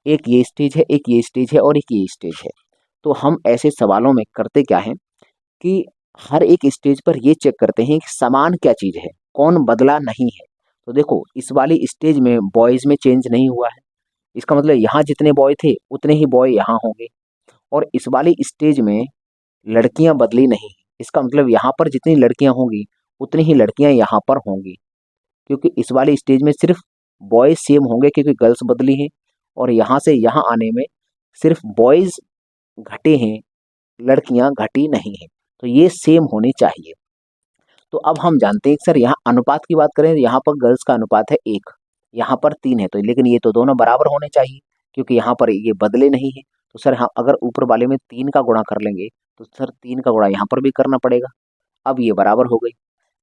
एक ये स्टेज है, एक ये स्टेज है और एक ये स्टेज है, तो हम ऐसे सवालों में करते क्या है कि हर एक स्टेज पर ये चेक करते हैं कि समान क्या चीज़ है, कौन बदला नहीं है। तो देखो इस वाली स्टेज में बॉयज़ में चेंज नहीं हुआ है, इसका मतलब यहाँ जितने बॉय थे उतने ही बॉय यहाँ होंगे। और इस वाली स्टेज में लड़कियां बदली नहीं, इसका मतलब यहाँ पर जितनी लड़कियां होंगी उतनी ही लड़कियां यहाँ पर होंगी, क्योंकि इस वाली स्टेज में सिर्फ बॉयज सेम होंगे क्योंकि गर्ल्स बदली हैं। और यहाँ से यहाँ आने में सिर्फ बॉयज घटे हैं, लड़कियां घटी नहीं हैं। तो ये सेम होनी चाहिए। तो अब हम जानते हैं कि सर यहाँ अनुपात की बात करें, यहाँ पर गर्ल्स का अनुपात है 1, यहाँ पर 3 है, तो लेकिन ये तो दोनों बराबर होने चाहिए क्योंकि यहाँ पर ये बदले नहीं है। तो सर हाँ, अगर ऊपर वाले में 3 का गुणा कर लेंगे तो सर 3 का गुणा यहाँ पर भी करना पड़ेगा। अब ये बराबर हो गई।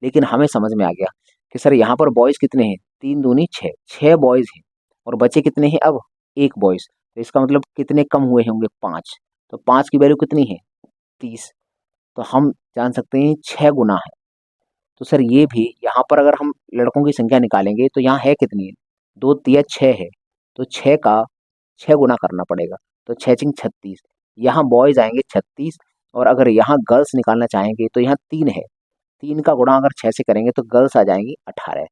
लेकिन हमें समझ में आ गया कि सर यहाँ पर बॉयज कितने हैं, 3 दूनी 6, 6 बॉयज हैं और बचे कितने हैं अब, 1 बॉयज। तो इसका मतलब कितने कम हुए होंगे, 5। तो 5 की वैल्यू कितनी है, 30। तो हम जान सकते हैं 6 गुना है। तो सर ये भी यहाँ पर अगर हम लड़कों की संख्या निकालेंगे तो यहाँ है कितनी है, 2 तिया 6 है, तो 6 का 6 गुना करना पड़ेगा। तो 6 चिंग 36, यहाँ बॉयज आएंगे 36, और अगर यहाँ गर्ल्स निकालना चाहेंगे तो यहाँ 3 है, 3 का गुणा अगर 6 से करेंगे तो गर्ल्स आ जाएंगी 18।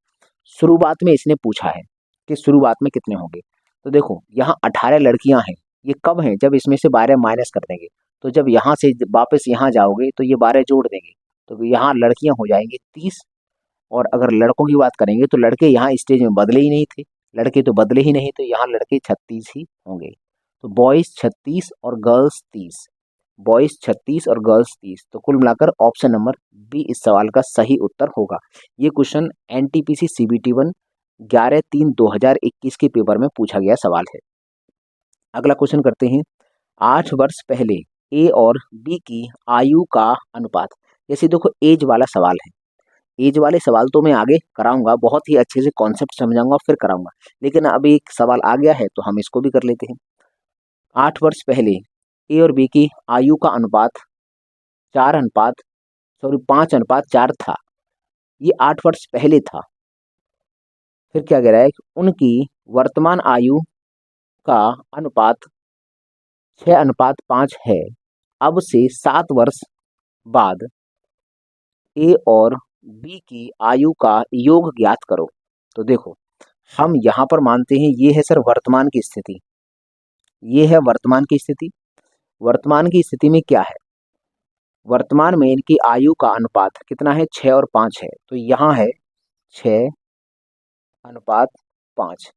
शुरुआत में इसने पूछा है कि शुरुआत में कितने होंगे। तो देखो यहाँ 18 लड़कियां हैं, ये कब हैं, जब इसमें से 12 माइनस कर देंगे। तो जब यहाँ से वापस यहाँ जाओगे तो ये 12 जोड़ देंगे, तो यहाँ लड़कियां हो जाएंगी 30। और अगर लड़कों की बात करेंगे तो लड़के यहाँ स्टेज में बदले ही नहीं थे, लड़के तो बदले ही नहीं, तो यहाँ लड़के 36 ही होंगे। तो बॉयज 36 और गर्ल्स 30, बॉयज 36 और गर्ल्स 30। तो कुल मिलाकर ऑप्शन नंबर बी इस सवाल का सही उत्तर होगा। ये क्वेश्चन एनटीपीसी सीबीटी 1 11/3/2021 के पेपर में पूछा गया सवाल है। अगला क्वेश्चन करते हैं, 8 वर्ष पहले ए और बी की आयु का अनुपात। जैसे देखो एज वाला सवाल है, एज वाले सवाल तो मैं आगे कराऊंगा, बहुत ही अच्छे से कॉन्सेप्ट समझाऊंगा फिर कराऊंगा, लेकिन अभी एक सवाल आ गया है तो हम इसको भी कर लेते हैं। 8 वर्ष पहले ए और बी की आयु का अनुपात 5:4 था। ये 8 वर्ष पहले था। फिर क्या कह रहा है कि उनकी वर्तमान आयु का अनुपात 6:5 है। अब से 7 वर्ष बाद ए और बी की आयु का योग ज्ञात करो। तो देखो हम यहाँ पर मानते हैं ये है सर वर्तमान की स्थिति, ये है वर्तमान की स्थिति। वर्तमान की स्थिति में क्या है, वर्तमान में इनकी आयु का अनुपात कितना है, 6 और 5 है। तो यहाँ है 6:5,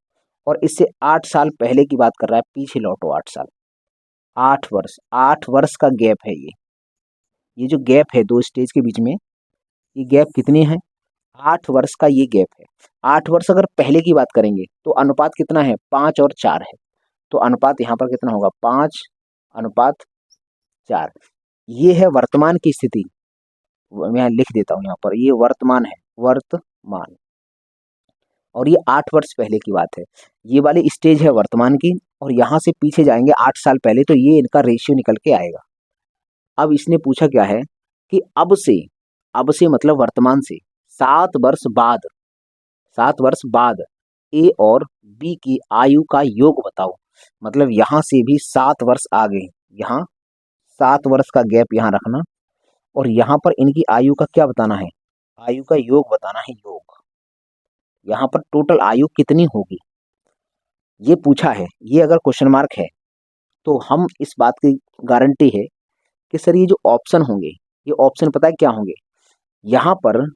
और इससे 8 साल पहले की बात कर रहा है, पीछे लौटो 8 साल, 8 वर्ष का गैप है ये जो गैप है दो स्टेज के बीच में, ये गैप कितनी है, 8 वर्ष का ये गैप है। 8 वर्ष अगर पहले की बात करेंगे तो अनुपात कितना है, 5 और 4 है। तो अनुपात यहाँ पर कितना होगा, 5:4। ये है वर्तमान की स्थिति, मैं यहाँ लिख देता हूँ, यहाँ पर ये वर्तमान है, वर्तमान। और ये 8 वर्ष पहले की बात है, ये वाली स्टेज है वर्तमान की, और यहाँ से पीछे जाएंगे 8 साल पहले तो ये इनका रेशियो निकल के आएगा। अब इसने पूछा क्या है कि अब से मतलब वर्तमान से 7 वर्ष बाद, 7 वर्ष बाद ए और बी की आयु का योग बताओ। मतलब यहाँ से भी 7 वर्ष आगे, यहाँ 7 वर्ष का गैप यहाँ रखना, और यहाँ पर इनकी आयु का क्या बताना है, आयु का योग बताना है, योग। यहाँ पर टोटल आयु कितनी होगी ये पूछा है। ये अगर क्वेश्चन मार्क है तो हम इस बात की गारंटी है कि सर ये जो ऑप्शन होंगे, ये ऑप्शन पता है क्या होंगे, यहाँ पर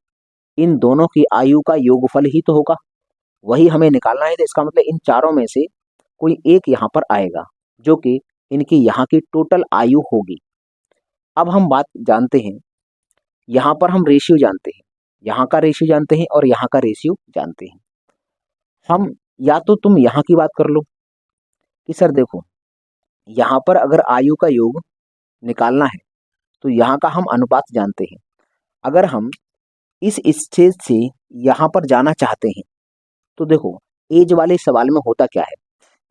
इन दोनों की आयु का योगफल ही तो होगा, वही हमें निकालना है। तो इसका मतलब इन चारों में से कोई एक यहाँ पर आएगा जो कि इनकी यहाँ की टोटल आयु होगी। अब हम बात जानते हैं, यहाँ पर हम रेशियो जानते हैं, यहाँ का रेशियो जानते हैं और यहाँ का रेशियो जानते हैं। हम या तो तुम यहाँ की बात कर लो कि सर देखो यहाँ पर अगर आयु का योग निकालना है तो यहाँ का हम अनुपात जानते हैं। अगर हम इस स्टेज से यहाँ पर जाना चाहते हैं तो देखो एज वाले सवाल में होता क्या है,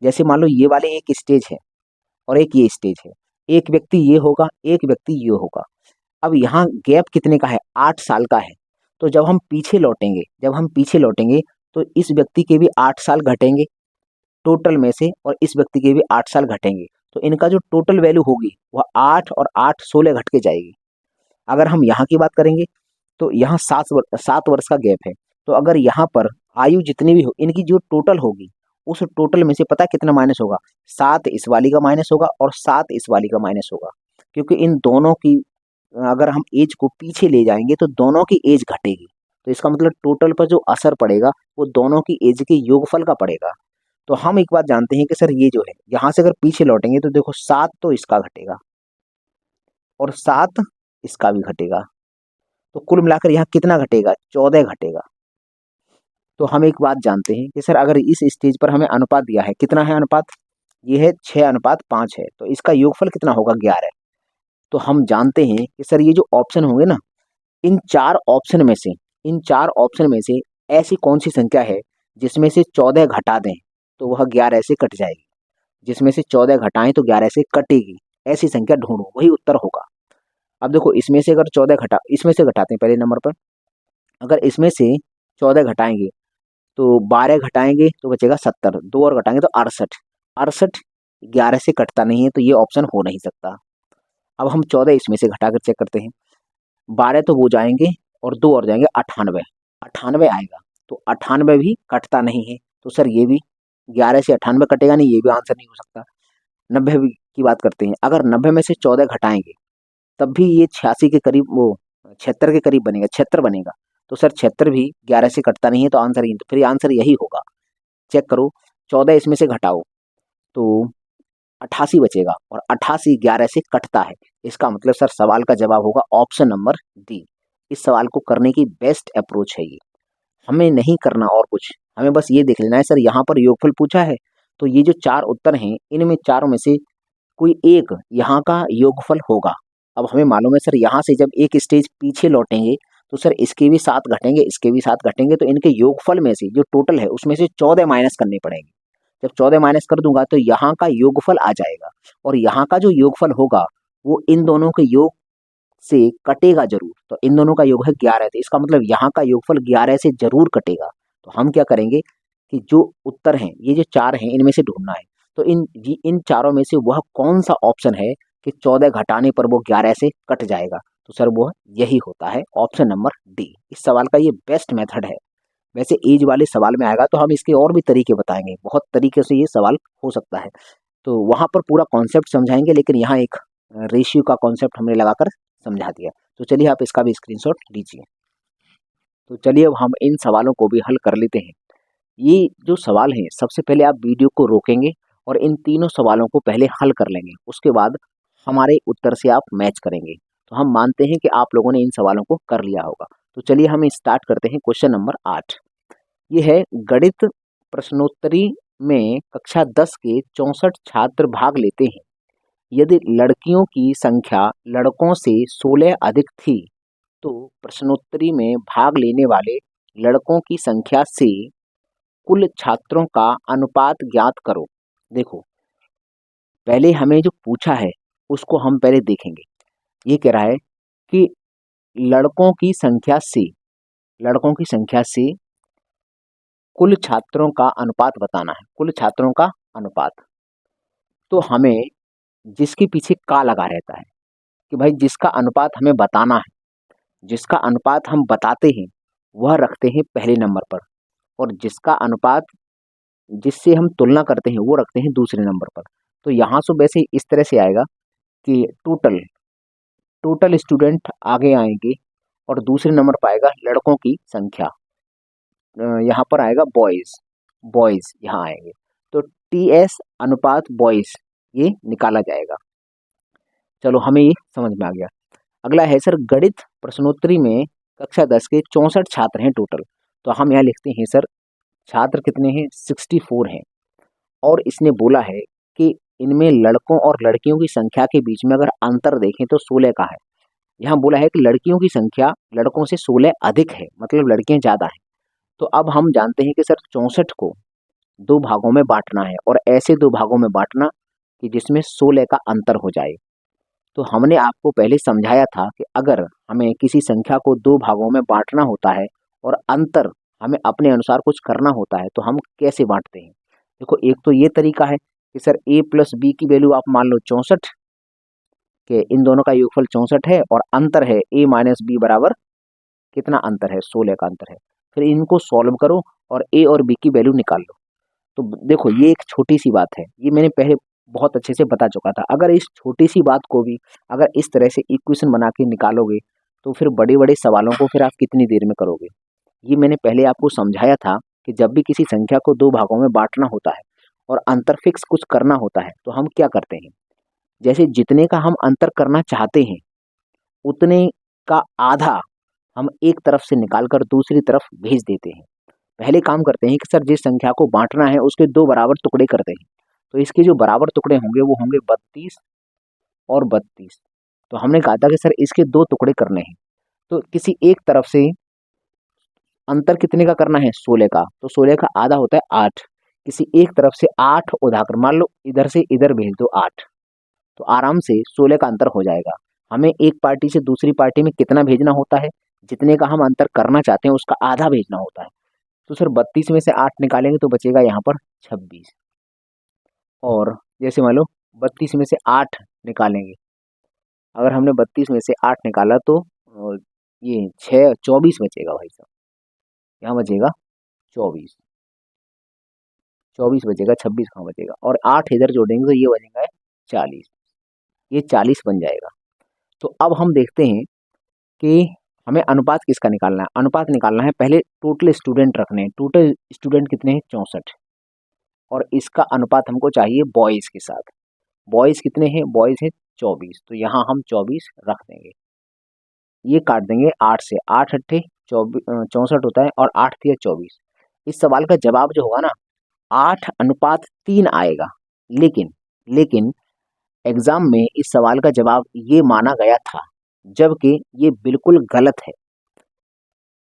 जैसे मान लो ये वाले एक स्टेज है और एक ये स्टेज है, एक व्यक्ति ये होगा, एक व्यक्ति ये होगा। अब यहाँ गैप कितने का है, 8 साल का है। तो जब हम पीछे लौटेंगे तो इस व्यक्ति के भी 8 साल घटेंगे टोटल में से, और इस व्यक्ति के भी 8 साल घटेंगे। तो इनका जो टोटल वैल्यू होगी वह 8 और 8 16 घट के जाएगी। अगर हम यहाँ की बात करेंगे तो यहाँ 7 वर्ष का गैप है। तो अगर यहाँ पर आयु जितनी भी हो, इनकी जो टोटल होगी, उस टोटल में से पता है कितना माइनस होगा? 7 इस वाली का माइनस होगा और 7 इस वाली का माइनस होगा, क्योंकि इन दोनों की अगर हम एज को पीछे ले जाएंगे तो दोनों की एज घटेगी। तो इसका मतलब टोटल पर जो असर पड़ेगा वो दोनों की एज के योगफल का पड़ेगा। तो हम एक बात जानते हैं कि सर ये जो है, यहाँ से अगर पीछे लौटेंगे तो देखो 7 तो इसका घटेगा और 7 इसका भी घटेगा, तो कुल मिलाकर यहाँ कितना घटेगा? 14 घटेगा। तो हम एक बात जानते हैं कि सर अगर इस स्टेज पर हमें अनुपात दिया है, कितना है अनुपात? ये है 6:5 है, तो इसका योगफल कितना होगा? 11। तो हम जानते हैं कि सर ये जो ऑप्शन होंगे ना, इन चार ऑप्शन में से इन चार ऑप्शन में से ऐसी कौन सी संख्या है जिसमें से 14 घटा दें तो वह 11 से कट जाएगी? जिसमें से 14 घटाएं तो 11 से कटेगी, ऐसी संख्या ढूंढो, वही उत्तर होगा। अब देखो इसमें से अगर 14 इसमें से घटाते हैं पहले नंबर पर। अगर इसमें से 14 घटाएंगे तो 12 घटाएंगे तो बचेगा 70, 2 और घटाएंगे तो 68। 68 11 से कटता नहीं है, तो ये ऑप्शन हो नहीं सकता। अब हम 14 इसमें से घटाकर चेक करते हैं। 12 तो वो जाएंगे और 2 और जाएंगे, 98। 98 आएगा, तो 98 भी कटता नहीं है, तो सर ये भी 11 से 98 कटेगा नहीं, ये भी आंसर नहीं हो सकता। 90 की बात करते हैं। अगर 90 में से 14 घटाएंगे तब भी ये 86 के करीब, वो 76 के करीब बनेगा, 76 बनेगा। तो सर 76 भी 11 से कटता नहीं है, तो आंसर ही, तो फिर आंसर यही होगा। चेक करो, 14 इसमें से घटाओ तो 88 बचेगा और 88 11 से कटता है। इसका मतलब सर सवाल का जवाब होगा ऑप्शन नंबर डी। इस सवाल को करने की बेस्ट अप्रोच है ये। हमें नहीं करना और कुछ, हमें बस ये देख लेना है सर यहाँ पर योगफल पूछा है, तो ये जो चार उत्तर हैं इनमें चारों में से कोई एक यहाँ का योगफल होगा। अब हमें मालूम है सर यहाँ से जब एक स्टेज पीछे लौटेंगे तो सर इसके भी 7 घटेंगे, इसके भी 7 घटेंगे, तो इनके योगफल में से जो टोटल है उसमें से 14 माइनस करने पड़ेंगे। जब 14 माइनस कर दूंगा तो यहाँ का योगफल आ जाएगा, और यहाँ का जो योगफल होगा वो इन दोनों के योग से कटेगा जरूर। तो इन दोनों का योग है 11, तो इसका मतलब यहाँ का योगफल 11 से जरूर कटेगा। तो हम क्या करेंगे कि जो उत्तर हैं, ये जो चार हैं, इनमें से ढूंढना है। तो इन चारों में से वह कौन सा ऑप्शन है कि 14 घटाने पर वो 11 से कट जाएगा? तो सर वो यही होता है ऑप्शन नंबर डी। इस सवाल का ये बेस्ट मेथड है। वैसे एज वाले सवाल में आएगा तो हम इसके और भी तरीके बताएंगे, बहुत तरीके से ये सवाल हो सकता है, तो वहां पर पूरा कॉन्सेप्ट समझाएंगे, लेकिन यहाँ एक रेशियो का कॉन्सेप्ट हमने लगाकर समझा दिया। तो चलिए आप इसका भी स्क्रीनशॉट लीजिए। तो चलिए अब हम इन सवालों को भी हल कर लेते हैं। ये जो सवाल हैं, सबसे पहले आप वीडियो को रोकेंगे और इन तीनों सवालों को पहले हल कर लेंगे, उसके बाद हमारे उत्तर से आप मैच करेंगे। तो हम मानते हैं कि आप लोगों ने इन सवालों को कर लिया होगा। तो चलिए हम स्टार्ट करते हैं क्वेश्चन नंबर 8। ये है गणित प्रश्नोत्तरी में कक्षा 10 के 64 छात्र भाग लेते हैं। यदि लड़कियों की संख्या लड़कों से 16 अधिक थी तो प्रश्नोत्तरी में भाग लेने वाले लड़कों की संख्या से कुल छात्रों का अनुपात ज्ञात करो। देखो, पहले हमें जो पूछा है उसको हम पहले देखेंगे। ये कह रहा है कि लड़कों की संख्या से कुल छात्रों का अनुपात बताना है, कुल छात्रों का अनुपात। तो हमें जिसके पीछे का लगा रहता है कि भाई जिसका अनुपात हमें बताना है, जिसका अनुपात हम बताते हैं वह रखते हैं पहले नंबर पर, और जिसका अनुपात जिससे हम तुलना करते हैं वो रखते हैं दूसरे नंबर पर। तो यहाँ से वैसे इस तरह से आएगा कि टोटल स्टूडेंट आगे आएंगे और दूसरे नंबर पर आएगा लड़कों की संख्या, यहाँ पर आएगा बॉयज यहाँ आएंगे, तो टीएस अनुपात बॉयज ये निकाला जाएगा। चलो हमें ये समझ में आ गया। अगला है सर गणित प्रश्नोत्तरी में कक्षा 10 के 64 छात्र हैं टोटल। तो हम यहाँ लिखते हैं सर छात्र कितने हैं? 64 हैं। और इसने बोला है कि इनमें लड़कों और लड़कियों की संख्या के बीच में अगर अंतर देखें तो 16 का है। यहाँ बोला है कि लड़कियों की संख्या लड़कों से 16 अधिक है, मतलब लड़कियां ज्यादा हैं। तो अब हम जानते हैं कि सर 64 को 2 भागों में बांटना है, और ऐसे 2 भागों में बांटना कि जिसमें 16 का अंतर हो जाए। तो हमने आपको पहले समझाया था कि अगर हमें किसी संख्या को 2 भागों में बांटना होता है और अंतर हमें अपने अनुसार कुछ करना होता है तो हम कैसे बांटते हैं। देखो, एक तो ये तरीका है कि सर a प्लस बी की वैल्यू आप मान लो 64, कि इन दोनों का योगफल 64 है और अंतर है a माइनस बी बराबर कितना अंतर है, 16 का अंतर है। फिर इनको सॉल्व करो और a और b की वैल्यू निकाल लो। तो देखो ये एक छोटी सी बात है, ये मैंने पहले बहुत अच्छे से बता चुका था। अगर इस छोटी सी बात को भी अगर इस तरह से इक्वेशन बना के निकालोगे तो फिर बड़े बड़े सवालों को फिर आप कितनी देर में करोगे। ये मैंने पहले आपको समझाया था कि जब भी किसी संख्या को दो भागों में बांटना होता है और अंतर फिक्स कुछ करना होता है तो हम क्या करते हैं, जैसे जितने का हम अंतर करना चाहते हैं उतने का आधा हम एक तरफ से निकालकर दूसरी तरफ भेज देते हैं। पहले काम करते हैं कि सर जिस संख्या को बांटना है उसके दो बराबर टुकड़े करते हैं, तो इसके जो बराबर टुकड़े होंगे वो होंगे 32 और 32। तो हमने कहा था कि सर इसके दो टुकड़े करने हैं, तो किसी एक तरफ से अंतर कितने का करना है, 16 का, तो 16 का आधा होता है 8। किसी एक तरफ से 8 उधाकर मान लो इधर से इधर भेज दो 8, तो आराम से 16 का अंतर हो जाएगा। हमें एक पार्टी से दूसरी पार्टी में कितना भेजना होता है, जितने का हम अंतर करना चाहते हैं उसका आधा भेजना होता है। तो सर 32 में से 8 निकालेंगे तो बचेगा यहाँ पर 26। और जैसे मान लो 32 में से 8 निकालेंगे, अगर हमने 32 में से 8 निकाला तो ये 6 24 बचेगा भाई साहब, यहाँ बचेगा 24, 24 बचेगा, 26 कहाँ बचेगा, और 8 इधर जोड़ेंगे तो ये बनेगा 40, ये 40 बन जाएगा। तो अब हम देखते हैं कि हमें अनुपात किसका निकालना है। अनुपात निकालना है, पहले टोटल स्टूडेंट रखने हैं। टोटल स्टूडेंट कितने हैं, 64, और इसका अनुपात हमको चाहिए बॉयज़ के साथ। बॉयज़ कितने हैं, बॉयज़ हैं 24, तो यहाँ हम 24 रख देंगे। ये काट देंगे 8 से, 8 अट्ठे 64 होता है और 8 तिया 24। इस सवाल का जवाब जो होगा ना 8:3 आएगा। लेकिन एग्जाम में इस सवाल का जवाब ये माना गया था, जबकि ये बिल्कुल गलत है।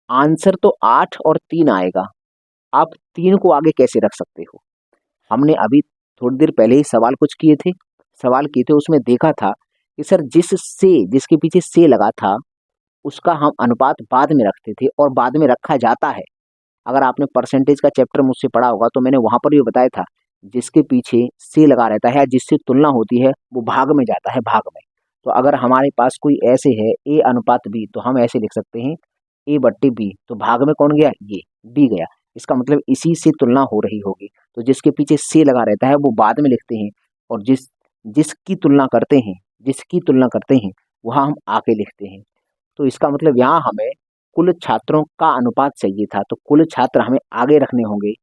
आंसर तो 8 और 3 आएगा, आप 3 को आगे कैसे रख सकते हो। हमने अभी थोड़ी देर पहले ही सवाल किए थे, उसमें देखा था कि सर जिसके पीछे से लगा था उसका हम अनुपात बाद में रखते थे और बाद में रखा जाता है। अगर आपने परसेंटेज का चैप्टर मुझसे पढ़ा होगा तो मैंने वहां पर भी बताया था, जिसके पीछे से लगा रहता है, जिससे तुलना होती है, वो भाग में जाता है, भाग में। तो अगर हमारे पास कोई ऐसे है a अनुपात b, तो हम ऐसे लिख सकते हैं a/b, तो भाग में कौन गया, ये b गया। इसका मतलब इसी से तुलना हो रही होगी। तो जिसके पीछे से लगा रहता है वो बाद में लिखते हैं, और जिसकी तुलना करते हैं वहाँ हम आके लिखते हैं। तो इसका मतलब यहाँ हमें कुल छात्रों का अनुपात चाहिए था, तो कुल छात्र हमें आगे रखने होंगे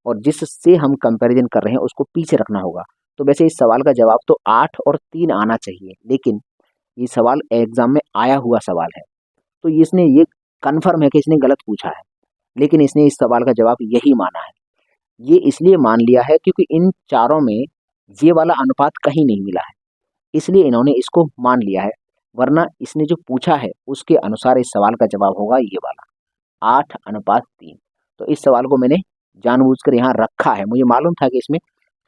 और जिससे हम कंपैरिजन कर रहे हैं उसको पीछे रखना होगा। तो वैसे इस सवाल का जवाब तो 8 और 3 आना चाहिए, लेकिन ये सवाल एग्जाम में आया हुआ सवाल है, तो इसने ये कन्फर्म है कि इसने गलत पूछा है, लेकिन इसने इस सवाल का जवाब यही माना है। ये इसलिए मान लिया है क्योंकि इन चारों में ये वाला अनुपात कहीं नहीं मिला है, इसलिए इन्होंने इसको मान लिया है, वरना इसने जो पूछा है उसके अनुसार इस सवाल का जवाब होगा ये वाला 8:3। तो इस सवाल को मैंने जानबूझकर यहाँ रखा है, मुझे मालूम था कि इसमें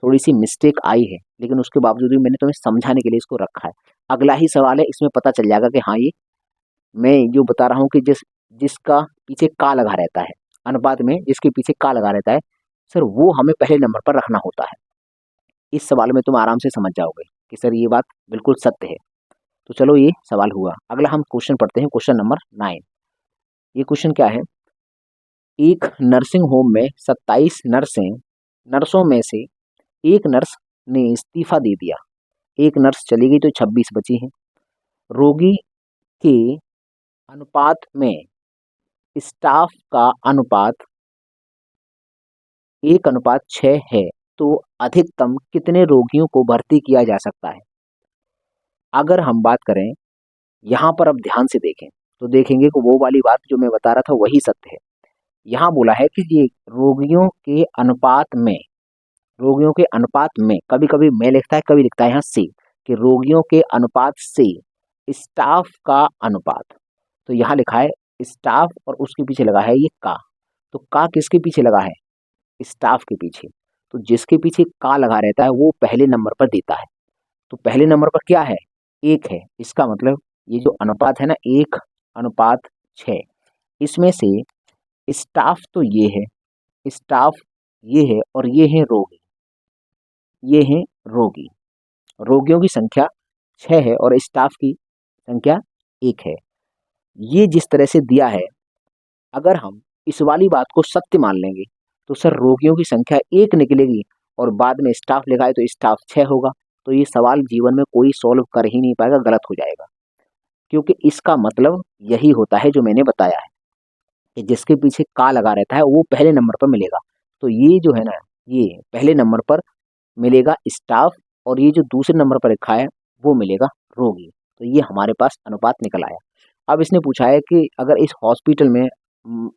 थोड़ी सी मिस्टेक आई है, लेकिन उसके बावजूद भी मैंने तुम्हें समझाने के लिए इसको रखा है। अगला ही सवाल है, इसमें पता चल जाएगा कि हाँ ये मैं जो बता रहा हूँ कि जिसका पीछे का लगा रहता है, अनुपात में जिसके पीछे का लगा रहता है सर, वो हमें पहले नंबर पर रखना होता है। इस सवाल में तुम आराम से समझ जाओगे कि सर ये बात बिल्कुल सत्य है। तो चलो ये सवाल हुआ। अगला हम क्वेश्चन पढ़ते हैं, क्वेश्चन नंबर 9। ये क्वेश्चन क्या है, एक नर्सिंग होम में 27 नर्सों में से एक नर्स ने इस्तीफा दे दिया। एक नर्स चली गई तो 26 बची हैं। रोगी के अनुपात में स्टाफ का अनुपात 1:6 है, तो अधिकतम कितने रोगियों को भर्ती किया जा सकता है। अगर हम बात करें यहाँ पर, अब ध्यान से देखें तो देखेंगे कि वो वाली बात जो मैं बता रहा था वही सत्य है। यहाँ बोला है कि ये रोगियों के अनुपात में, कभी कभी मैं लिखता है कभी लिखता है यहाँ से, कि रोगियों के अनुपात से स्टाफ का अनुपात। तो यहाँ लिखा है स्टाफ और उसके पीछे लगा है ये का, तो का किसके पीछे लगा है, स्टाफ के पीछे। तो जिसके पीछे का लगा रहता है वो पहले नंबर पर देता है। तो पहले नंबर पर क्या है, 1 है। इसका मतलब ये जो अनुपात है ना 1:6, इसमें से स्टाफ तो ये है, स्टाफ ये है, और ये है रोगी, ये है रोगी। रोगियों की संख्या 6 है और स्टाफ की संख्या 1 है। ये जिस तरह से दिया है, अगर हम इस वाली बात को सत्य मान लेंगे तो सर रोगियों की संख्या 1 निकलेगी और बाद में स्टाफ लिखा है तो स्टाफ 6 होगा। तो ये सवाल जीवन में कोई सॉल्व कर ही नहीं पाएगा, गलत हो जाएगा। क्योंकि इसका मतलब यही होता है जो मैंने बताया है कि जिसके पीछे का लगा रहता है वो पहले नंबर पर मिलेगा। तो ये जो है ना, ये पहले नंबर पर मिलेगा स्टाफ और ये जो दूसरे नंबर पर लिखा है वो मिलेगा रोगी। तो ये हमारे पास अनुपात निकल आया। अब इसने पूछा है कि अगर इस हॉस्पिटल में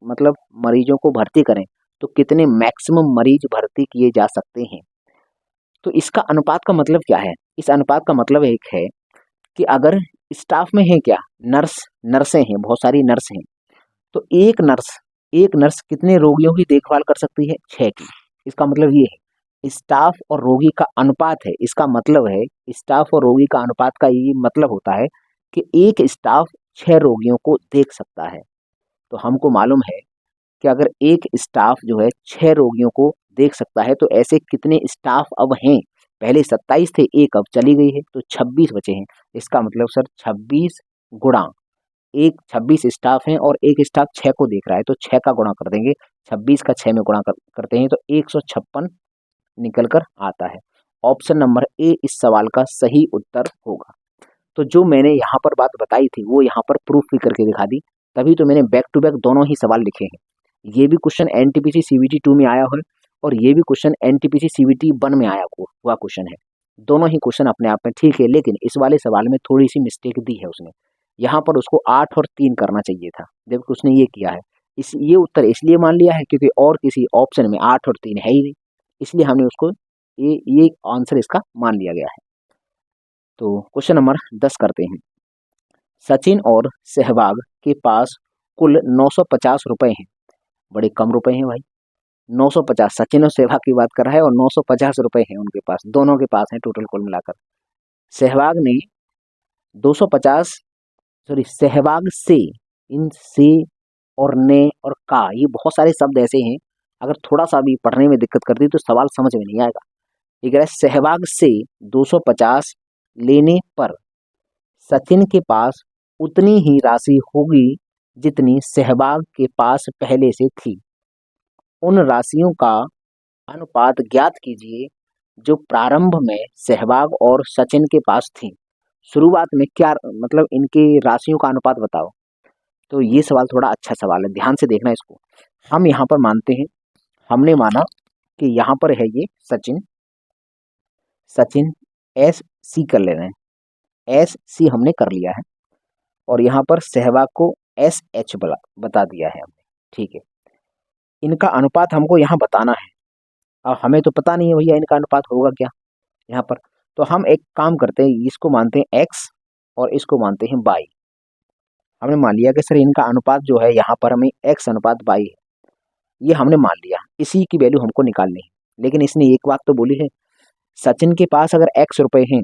मतलब मरीजों को भर्ती करें तो कितने मैक्सिमम मरीज भर्ती किए जा सकते हैं। तो इसका अनुपात का मतलब क्या है? इस अनुपात का मतलब एक है कि अगर स्टाफ में है क्या, नर्सें हैं, बहुत सारी नर्स हैं, तो एक नर्स कितने रोगियों की देखभाल कर सकती है? 6 की। इसका मतलब ये है स्टाफ और रोगी का अनुपात है। इसका मतलब है स्टाफ और रोगी का अनुपात का ये मतलब होता है कि एक स्टाफ 6 रोगियों को देख सकता है। तो हमको मालूम है कि अगर एक स्टाफ जो है 6 रोगियों को देख सकता है तो ऐसे कितने स्टाफ अब हैं? पहले 27 थे, एक अब चली गई है तो 26 बचे हैं। इसका मतलब सर 26 गुणा एक, 26 स्टाफ हैं और एक स्टाफ 6 को देख रहा है तो 6 का गुणा कर देंगे, 26 का 6 में गुणा करते हैं तो 156 निकल कर आता है। ऑप्शन नंबर ए इस सवाल का सही उत्तर होगा। तो जो मैंने यहाँ पर बात बताई थी वो यहाँ पर प्रूफ भी करके दिखा दी, तभी तो मैंने बैक टू बैक दोनों ही सवाल लिखे हैं। ये भी क्वेश्चन एनटीपीसी सीबीटी 2 में आया है और ये भी क्वेश्चन एनटीपीसी सीबीटी 1 में आया हुआ क्वेश्चन है। दोनों ही क्वेश्चन अपने आप में ठीक है, लेकिन इस वाले सवाल में थोड़ी सी मिस्टेक दी है उसने। यहाँ पर उसको 8 और 3 करना चाहिए था, जबकि उसने ये किया है। ये उत्तर इसलिए मान लिया है क्योंकि और किसी ऑप्शन में 8 और 3 है ही नहीं, इसलिए हमने उसको ये आंसर इसका मान लिया गया है। तो क्वेश्चन नंबर 10 करते हैं। सचिन और सहवाग के पास कुल 950 रुपए हैं। बड़े कम रुपए हैं भाई, 950। सचिन और सहवाग की बात कर रहा है और 950 रुपए हैं उनके पास, दोनों के पास हैं टोटल कुल मिलाकर। सहवाग ने 250, सॉरी सहवाग से, इन से और ने और का, ये बहुत सारे शब्द ऐसे हैं, अगर थोड़ा सा भी पढ़ने में दिक्कत करती तो सवाल समझ में नहीं आएगा। ठीक है, सहवाग से 250 लेने पर सचिन के पास उतनी ही राशि होगी जितनी सहवाग के पास पहले से थी। उन राशियों का अनुपात ज्ञात कीजिए जो प्रारंभ में सहवाग और सचिन के पास थी। शुरुआत में क्या, मतलब इनके राशियों का अनुपात बताओ। तो ये सवाल थोड़ा अच्छा सवाल है, ध्यान से देखना इसको। हम यहाँ पर मानते हैं, हमने माना कि यहाँ पर है ये सचिन, सचिन एस सी कर ले रहे हैं, एस सी हमने कर लिया है और यहाँ पर सहवाग को एस एच बता दिया है हमने। ठीक है, इनका अनुपात हमको यहाँ बताना है। अब हमें तो पता नहीं है भैया इनका अनुपात होगा क्या यहाँ पर, तो हम एक काम करते हैं, इसको मानते हैं एक्स और इसको मानते हैं बाई। हमने मान लिया कि सर इनका अनुपात जो है यहाँ पर हमें एक्स अनुपात बाई है, ये हमने मान लिया, इसी की वैल्यू हमको निकालनी है। लेकिन इसने एक बात तो बोली है, सचिन के पास अगर एक्स रुपए हैं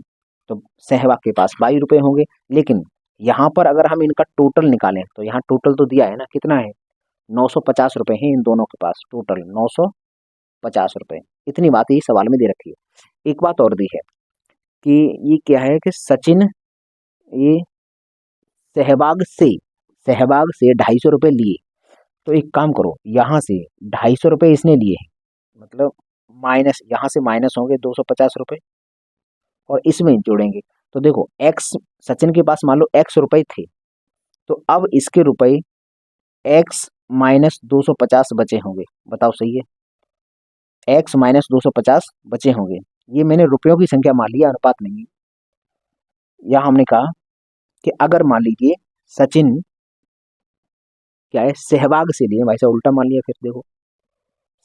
तो सहवाग के पास 22 रुपए होंगे। लेकिन यहाँ पर अगर हम इनका टोटल निकालें तो यहाँ टोटल तो दिया है ना, कितना है, 950 रुपए हैं इन दोनों के पास, टोटल 950 रुपए। इतनी बात ये सवाल में दे रखी है। एक बात और दी है कि ये क्या है कि सचिन ये सहवाग से 250 रुपए लिए। तो एक काम करो, यहाँ से 250 रुपए इसने लिए हैं, मतलब माइनस, यहाँ से माइनस होंगे 250 रुपए और इसमें जोड़ेंगे। तो देखो एक्स, सचिन के पास मान लो एक्स रुपए थे, तो अब इसके रुपए एक्स माइनस 250 बचे होंगे। बताओ सही है, एक्स माइनस 250 बचे होंगे। ये मैंने रुपयों की संख्या मान लिया, अनुपात नहीं है। या हमने कहा कि अगर मान लीजिए सचिन क्या है, सहवाग से लिए, भाई साहब उल्टा मान लिया, फिर देखो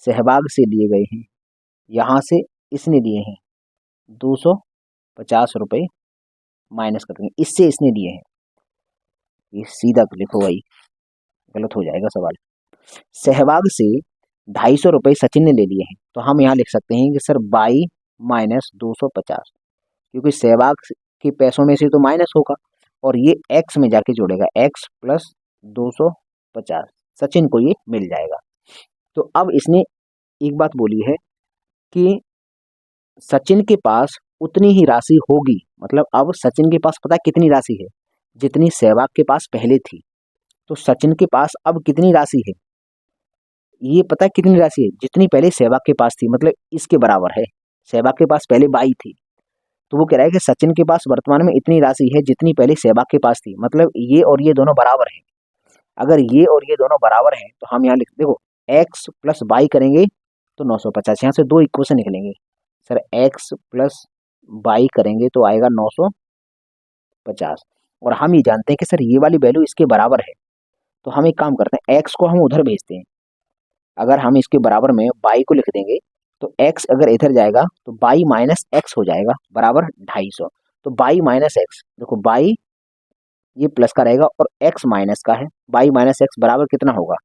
सहवाग से लिए गए हैं, यहाँ से इसने लिए हैं 250 रुपए, माइनस कर देंगे, इससे इसने लिए हैं, ये सीधा लिखो भाई, गलत हो जाएगा सवाल। सहवाग से 250 रुपए सचिन ने ले लिए हैं, तो हम यहाँ लिख सकते हैं कि सर बाई माइनस 250, क्योंकि सहवाग के पैसों में से तो माइनस होगा और ये एक्स में जाके जोड़ेगा, एक्स प्लस 250, सचिन को ये मिल जाएगा। तो अब इसने एक बात बोली है कि सचिन के पास उतनी ही राशि होगी, मतलब अब सचिन के पास पता है कितनी राशि है, जितनी सहवाग के पास पहले थी। तो सचिन के पास अब कितनी राशि है, ये पता है कितनी राशि है, जितनी पहले सहवाग के पास थी, मतलब इसके बराबर है। सहवाग के पास पहले 22 थी, तो वो कह रहा है कि सचिन के पास वर्तमान में इतनी राशि है जितनी पहले सहवाग के पास थी, मतलब ये और ये दोनों बराबर हैं। अगर ये और ये दोनों बराबर हैं तो हम यहाँ लिख देखो, x प्लस वाई करेंगे तो 950, यहाँ से दो इक्वेशन निकलेंगे। सर x प्लस वाई करेंगे तो आएगा 950, और हम ये जानते हैं कि सर ये वाली वैल्यू इसके बराबर है। तो हम एक काम करते हैं, x को हम उधर भेजते हैं। अगर हम इसके बराबर में y को लिख देंगे तो x अगर इधर जाएगा तो y माइनस एक्स हो जाएगा बराबर 250। तो y माइनस एक्स, देखो y ये प्लस का रहेगा और x माइनस का है, y माइनस एक्स बराबर कितना होगा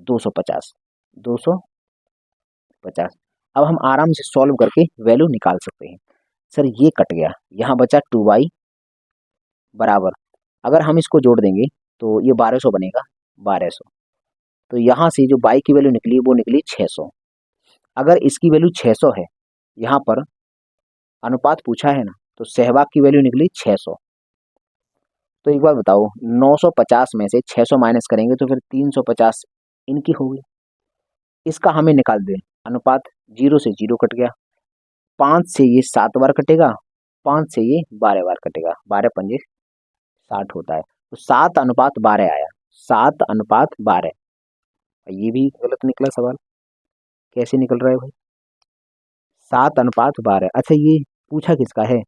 250। 250 अब हम आराम से सॉल्व करके वैल्यू निकाल सकते हैं। सर ये कट गया, यहाँ बचा 2y बराबर, अगर हम इसको जोड़ देंगे तो ये 1200 बनेगा, 1200। तो यहाँ से जो y की वैल्यू निकली वो निकली 600। अगर इसकी वैल्यू 600 है, यहाँ पर अनुपात पूछा है ना, तो सहवाग की वैल्यू निकली 600। तो एक बार बताओ, 950 में से 600 माइनस करेंगे तो फिर 350 इनकी होगी। इसका हमें निकाल दें अनुपात, 0 से 0 कट गया, 5 से ये 7 बार कटेगा, 5 से ये 12 बार कटेगा, 12 पंजे 60 होता है। तो 7:12 आया, 7:12। ये भी गलत निकला सवाल, कैसे निकल रहा है भाई, 7:12। अच्छा ये पूछा किसका है,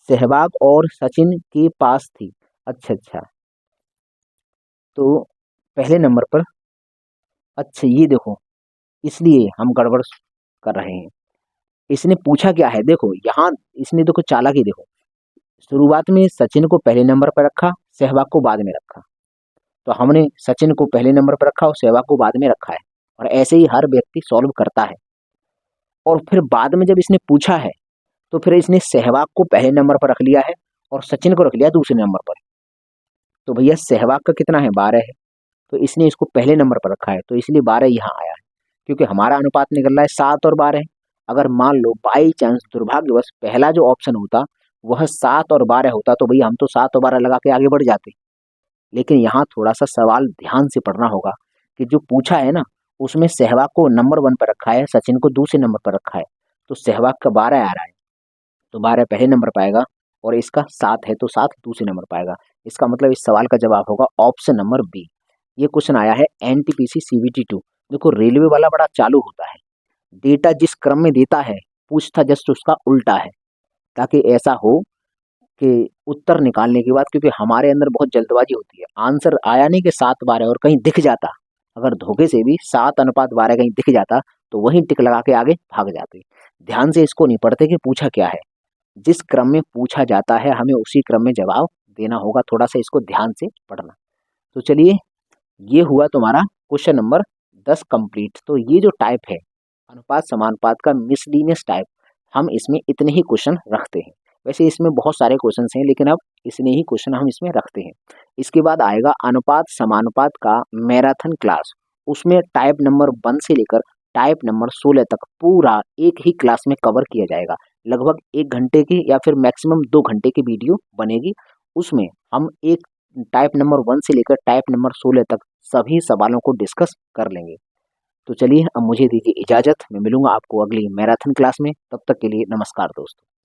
सहवाग और सचिन के पास थी। अच्छा अच्छा, तो पहले नंबर पर, अच्छा ये देखो, इसलिए हम गड़बड़ कर रहे हैं। इसने पूछा क्या है, देखो यहाँ इसने देखो चालाकी देखो, शुरुआत में सचिन को पहले नंबर पर रखा, सहवाग को बाद में रखा। तो हमने सचिन को पहले नंबर पर रखा और सहवाग को बाद में रखा है, और ऐसे ही हर व्यक्ति सॉल्व करता है। और फिर बाद में जब इसने पूछा है तो फिर इसने सहवाग को पहले नंबर पर रख लिया है और सचिन को रख लिया दूसरे नंबर पर। तो भैया सहवाग का कितना है, 12 है, तो इसने इसको पहले नंबर पर रखा है, तो इसलिए 12 यहाँ आया है। क्योंकि हमारा अनुपात निकल रहा है 7 और 12। अगर मान लो बाई चांस दुर्भाग्यवश पहला जो ऑप्शन होता वह 7 और 12 होता, तो भैया हम तो 7 और 12 लगा के आगे बढ़ जाते। लेकिन यहाँ थोड़ा सा सवाल ध्यान से पढ़ना होगा कि जो पूछा है ना, उसमें सहवाग को नंबर 1 पर रखा है, सचिन को दूसरे नंबर पर रखा है। तो सहवाग का 12 आ रहा है, तो 12 पहले नंबर पाएगा, और इसका 7 है तो 7 दूसरे नंबर पाएगा। इसका मतलब इस सवाल का जवाब होगा ऑप्शन नंबर बी। ये क्वेश्चन आया है एनटीपीसी सीबीटी 2। देखो रेलवे वाला बड़ा चालू होता है, डेटा जिस क्रम में देता है पूछता जस्ट उसका उल्टा है, ताकि ऐसा हो कि उत्तर निकालने के बाद, क्योंकि हमारे अंदर बहुत जल्दबाजी होती है, आंसर आया नहीं कि 7/12 और कहीं दिख जाता, अगर धोखे से भी 7:12 कहीं दिख जाता तो वहीं टिक लगा के आगे भाग जाते। ध्यान से इसको नहीं पढ़ते कि पूछा क्या है, जिस क्रम में पूछा जाता है हमें उसी क्रम में जवाब देना होगा, थोड़ा सा इसको ध्यान से पढ़ना। तो चलिए, ये हुआ तुम्हारा क्वेश्चन नंबर 10 कंप्लीट। तो ये जो टाइप है अनुपात समानुपात का मिसलीनियस टाइप, हम इसमें इतने ही क्वेश्चन रखते हैं। वैसे इसमें बहुत सारे क्वेश्चन हैं, लेकिन अब इतने ही क्वेश्चन हम इसमें रखते हैं। इसके बाद आएगा अनुपात समानुपात का मैराथन क्लास, उसमें टाइप नंबर 1 से लेकर टाइप नंबर 16 तक पूरा एक ही क्लास में कवर किया जाएगा। लगभग 1 घंटे की या फिर मैक्सिमम 2 घंटे की वीडियो बनेगी। उसमें हम एक टाइप नंबर 1 से लेकर टाइप नंबर 16 तक सभी सवालों को डिस्कस कर लेंगे। तो चलिए अब मुझे दीजिए इजाज़त, मैं मिलूंगा आपको अगली मैराथन क्लास में। तब तक के लिए नमस्कार दोस्तों।